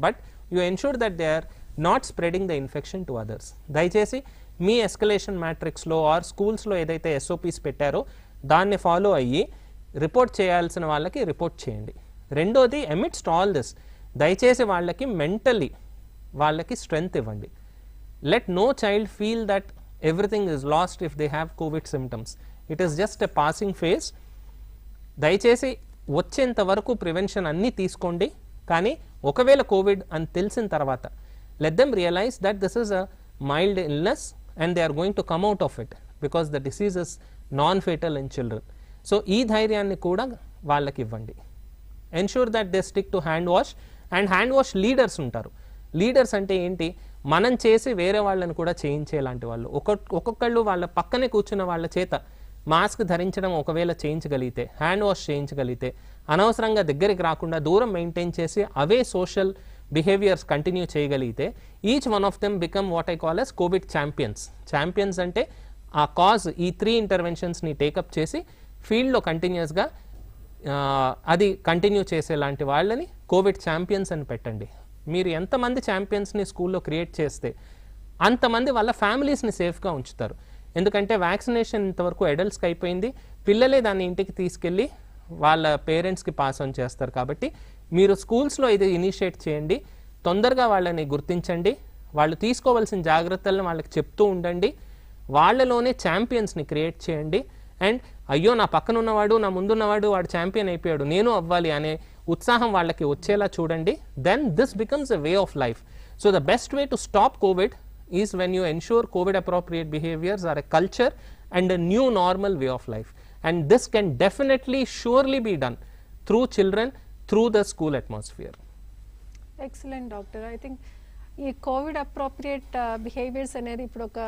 but you ensure that they are not spreading the infection to others. దయచేసి మీ ఎస్కలేషన్ మ్యాట్రిక్స్లో ఆర్ స్కూల్స్లో ఏదైతే SOPs పెట్టారో దాన్ని ఫాలో అయ్యి రిపోర్ట్ చేయాల్సిన వాళ్ళకి రిపోర్ట్ చేయండి. రెండోది, అమిడ్స్ట్ ఆల్ దిస్ దయచేసి వాళ్ళకి మెంటలీ వాళ్ళకి స్ట్రెంగ్త్ ఇవ్వండి. Let no child feel that everything is lost if they have covid symptoms. It is just a passing phase. దయచేసి వచ్చేంత వరకు ప్రివెన్షన్ అన్నీ తీసుకోండి. కానీ ఒకవేళ కోవిడ్ అని తెలిసిన తర్వాత let them realize that this is a mild illness and they are going to come out of it because the disease is non-fatal in children. So ee dhairyanni kuda vallaki ivvandi. Ensure that they stick to hand wash and hand wash leaders untaru. Leaders ante enti మనం చేసి వేరే వాళ్ళని కూడా చేయించేలాంటి వాళ్ళు. ఒక్కొక్కళ్ళు వాళ్ళ పక్కనే కూర్చున్న వాళ్ళ చేత మాస్క్ ధరించడం ఒకవేళ చేయించగలిగితే, హ్యాండ్ వాష్ చేయించగలిగితే, అనవసరంగా దగ్గరికి రాకుండా దూరం మెయింటైన్ చేసి అవే సోషల్ బిహేవియర్స్ కంటిన్యూ చేయగలిగితే each one of them become what I call as covid champions. Champions అంటే ఆ కాజ్ ఈ 3 ఇంటర్వెన్షన్స్ని టేకప్ చేసి ఫీల్డ్లో కంటిన్యూస్గా అది కంటిన్యూ చేసేలాంటి వాళ్ళని కోవిడ్ ఛాంపియన్స్ అని పెట్టండి. మీరు ఎంతమంది ఛాంపియన్స్ని స్కూల్లో క్రియేట్ చేస్తే అంతమంది వాళ్ళ ఫ్యామిలీస్ని సేఫ్గా ఉంచుతారు. ఎందుకంటే వ్యాక్సినేషన్ ఇంతవరకు అడల్ట్స్కి అయిపోయింది, పిల్లలే దాన్ని ఇంటికి తీసుకెళ్ళి వాళ్ళ పేరెంట్స్కి పాస్ ఆన్ చేస్తారు. కాబట్టి మీరు స్కూల్స్లో ఇది ఇనిషియేట్ చేయండి, తొందరగా వాళ్ళని గుర్తించండి, వాళ్ళు తీసుకోవాల్సిన జాగ్రత్తలను వాళ్ళకి చెప్తూ ఉండండి, వాళ్ళలోనే ఛాంపియన్స్ని క్రియేట్ చేయండి. అండ్ అయ్యో నా పక్కన ఉన్నవాడు, నా ముందున్నవాడు వాడు ఛాంపియన్ అయిపోయాడు, నేను అవ్వాలి అనే ఉత్సాహం వాళ్ళకి వచ్చేలా చూడండి. Then this becomes a way of life. So the best way to stop covid is when you ensure covid appropriate behaviours are a culture and a new normal way of life. And this can definitely surely be done through children, through the school atmosphere. Excellent doctor. I think ఈ Covid appropriate behaviours అనేది ఇప్పుడు ఒక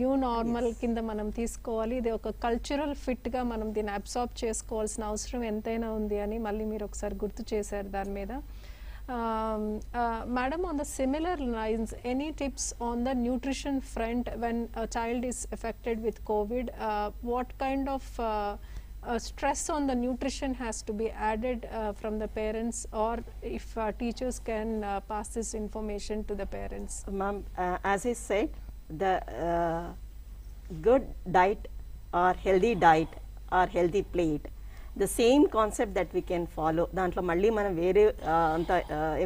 new normal కింద మనం తీసుకోవాలి. ఇది ఒక cultural ఫిట్గా మనం దీన్ని అబ్సార్బ్ చేసుకోవాల్సిన అవసరం ఎంతైనా ఉంది అని మళ్ళీ మీరు ఒకసారి గుర్తు చేశారు దాని మీద. Madam, on the similar lines, any tips on the nutrition front when a child is affected with COVID? What kind of stress on the nutrition has to be added from the parents, or if teachers can pass this information to the parents? Ma'am, as I said, the good diet or healthy diet or healthy plate, the same concept that we can follow. దాంట్లో మళ్ళీ మనం వేరే అంత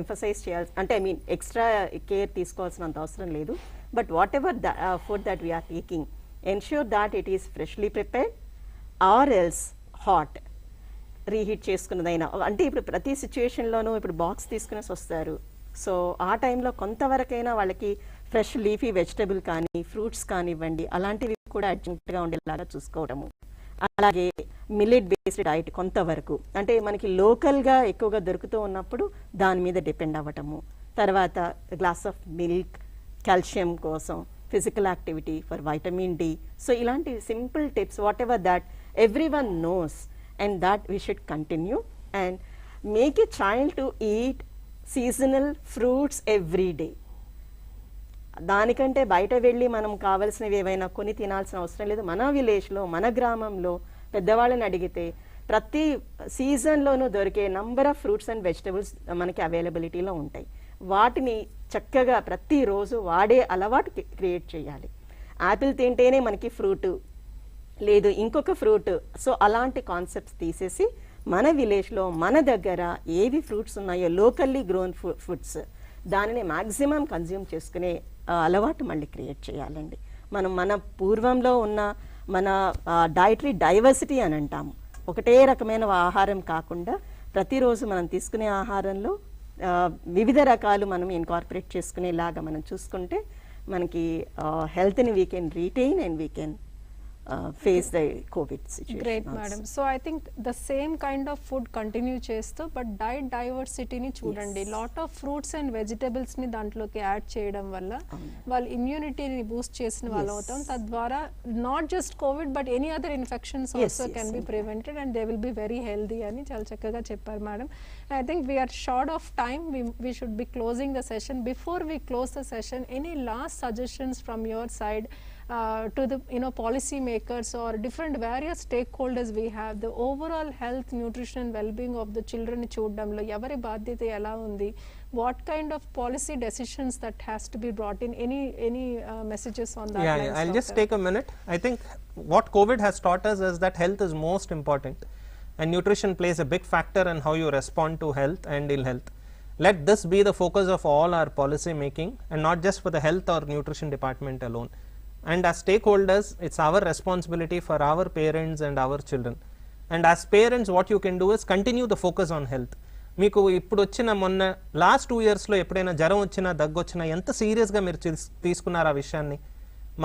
emphasise చేయాల్సి అంటే I mean extra care తీసుకోవాల్సినంత అవసరం లేదు. But whatever the food that we are taking, ensure that it is freshly prepared or else hot, reheat చేసుకున్నదైనా. అంటే ఇప్పుడు ప్రతి సిచ్యువేషన్లోనూ ఇప్పుడు బాక్స్ తీసుకునేసి వస్తారు. సో ఆ టైంలో కొంతవరకైనా వాళ్ళకి ఫ్రెష్ లీఫీ వెజిటబుల్ కానీ ఫ్రూట్స్ కానివ్వండి అలాంటివి కూడా అడ్జెంట్గా ఉండేలాగా చూసుకోవడము. అలాగే మిల్లెట్ బేస్డ్ డైట్ కొంతవరకు, అంటే మనకి లోకల్గా ఎక్కువగా దొరుకుతూ ఉన్నప్పుడు దాని మీద డిపెండ్ అవ్వటము. తర్వాత గ్లాస్ ఆఫ్ మిల్క్ కాల్షియం కోసం, physical activity for vitamin D. So ఇలాంటి simple tips whatever that every one knows and that we should continue and make a child to eat seasonal fruits every day. దానికంటే బయట వెళ్ళి మనం కావాల్సినవి ఏవైనా కొని తినాల్సిన అవసరం లేదు. మన విలేజ్లో మన గ్రామంలో పెద్దవాళ్ళని అడిగితే ప్రతి సీజన్లోనూ దొరికే number of fruits and vegetables మనకి అవైలబిలిటీలో ఉంటాయి. వాటిని చక్కగా ప్రతిరోజు వాడే అలవాటు క్రియేట్ చేయాలి. యాపిల్ తింటేనే మనకి ఫ్రూటు లేదు ఇంకొక ఫ్రూట్. సో అలాంటి కాన్సెప్ట్స్ తీసేసి మన విలేజ్లో మన దగ్గర ఏవి ఫ్రూట్స్ ఉన్నాయో లోకల్లీ గ్రోన్ ఫుడ్స్ దానిని మ్యాక్సిమం కన్జ్యూమ్ చేసుకునే అలవాటు మళ్ళీ క్రియేట్ చేయాలండి. మనం మన పూర్వంలో ఉన్న మన డైటరీ డైవర్సిటీ అని అంటాము. ఒకటే రకమైన ఆహారం కాకుండా ప్రతిరోజు మనం తీసుకునే ఆహారంలో వివిధ రకాలు మనం ఇన్కార్పొరేట్ చేసుకునేలాగా మనం చూసుకుంటే మనకి హెల్త్ని we can retain and we can face the COVID situation. Great, madam. So I think the same kind of food continue చేస్తూ బట్ డైట్ డైవర్సిటీని చూడండి. Lot of fruits and vegetables ని దాంట్లోకి యాడ్ చేయడం వల్ల వాళ్ళ ఇమ్యూనిటీని బూస్ట్ చేసిన వాళ్ళు అవుతాం. తద్వారా not just covid but any other infections also can be prevented and they will be very healthy అని చాలా చక్కగా చెప్పారు madam. I think we're short of time. We should be closing the session. Before we close the session, any last suggestions from your side to the policy makers or different various stakeholders we have, the overall health, nutrition and well-being of the children చూడడంలో ఎవరి బాధ్యత ఎలా ఉంది, what kind of policy decisions that has to be brought in, any messages on that? Yeah, I'll just take a minute. I think what COVID has taught us is that health is most important and nutrition plays a big factor in how you respond to health and ill health. Let this be the focus of all our policy making and not just for the health or nutrition department alone. And as stakeholders, it's our responsibility for our parents and our children. And as parents, what you can do is continue the focus on health. మీకు ఇప్పుడు వచ్చిన మొన్న last 2 yearsలో ఎప్పుడైనా జ్వరం వచ్చినా దగ్గు వచ్చినా ఎంత సీరియస్గా మీరు తీసుకున్నారు ఆ విషయాన్ని,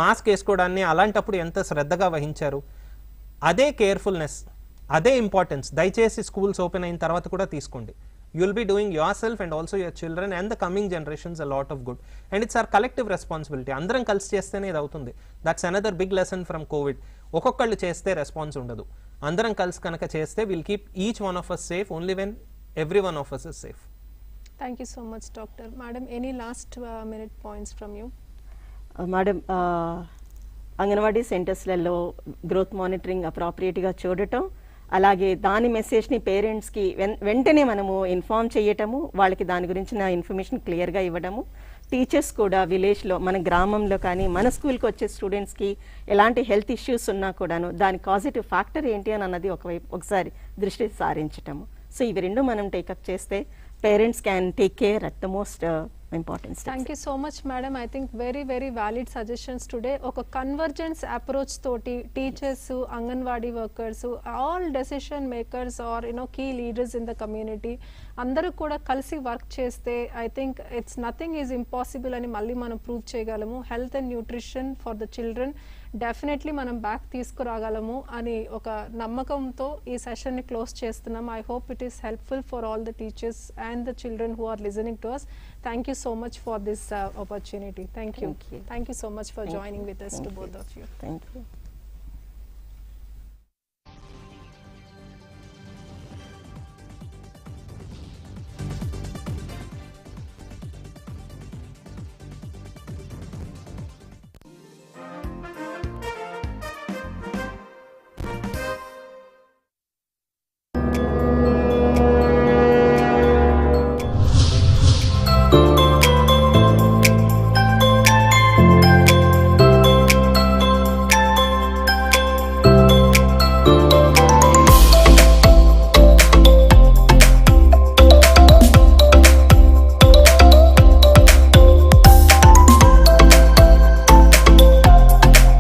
మాస్క్ వేసుకోవడాన్ని అలాంటప్పుడు ఎంత శ్రద్ధగా వహించారు. అదే కేర్ఫుల్నెస్, అదే ఇంపార్టెన్స్ దయచేసి స్కూల్స్ ఓపెన్ అయిన తర్వాత కూడా తీసుకోండి. You will be doing yourself and also your children and the coming generations a lot of good. And it's our collective responsibility. అందరం కలిసి చేస్తేనే ఇది అవుతుంది. That's another big lesson from COVID. ఒక్కొక్కళ్ళు చేస్తే రెస్పాన్స్ ఉండదు. అందరం కలిసి కనుక చేస్తే we'll keep each one of us safe only when every one of us is safe. Thank you so much, Doctor. Madam, any last minute points from you? Madam, anganwadi సెంటర్స్లలో growth monitoring అప్రాప్రియేట్గా చూడటం, అలాగే దాని మెసేజ్ని పేరెంట్స్కి వెంటనే మనము ఇన్ఫార్మ్ చేయటము, వాళ్ళకి దాని గురించిన ఇన్ఫర్మేషన్ క్లియర్గా ఇవ్వడము. టీచర్స్ కూడా విలేజ్లో మన గ్రామంలో కానీ మన స్కూల్కి వచ్చే స్టూడెంట్స్కి ఎలాంటి హెల్త్ ఇష్యూస్ ఉన్నా కూడాను దాని పాజిటివ్ ఫ్యాక్టర్ ఏంటి అని అన్నది ఒకసారి దృష్టి సారించటము. సో ఇవి రెండు మనం టేకప్ చేస్తే parents can take care at the most important steps. Thank you so much, madam. I think very valid suggestions today. Oka convergence approach toti teachers, anganwadi workers, all decision makers or key leaders in the community andaru kuda kalsi work cheste, I think it's nothing is impossible ani malli manam prove cheyagalamu. Health and nutrition for the children డెఫినెట్లీ మనం back తీసుకురాగలము అని ఒక నమ్మకంతో ఈ సెషన్ని close చేస్తున్నాం. I hope it is helpful for all the teachers and the children who are listening to us. Thank you so much for this opportunity. Thank you. Thank you so much for joining with us to both of you. Thank you.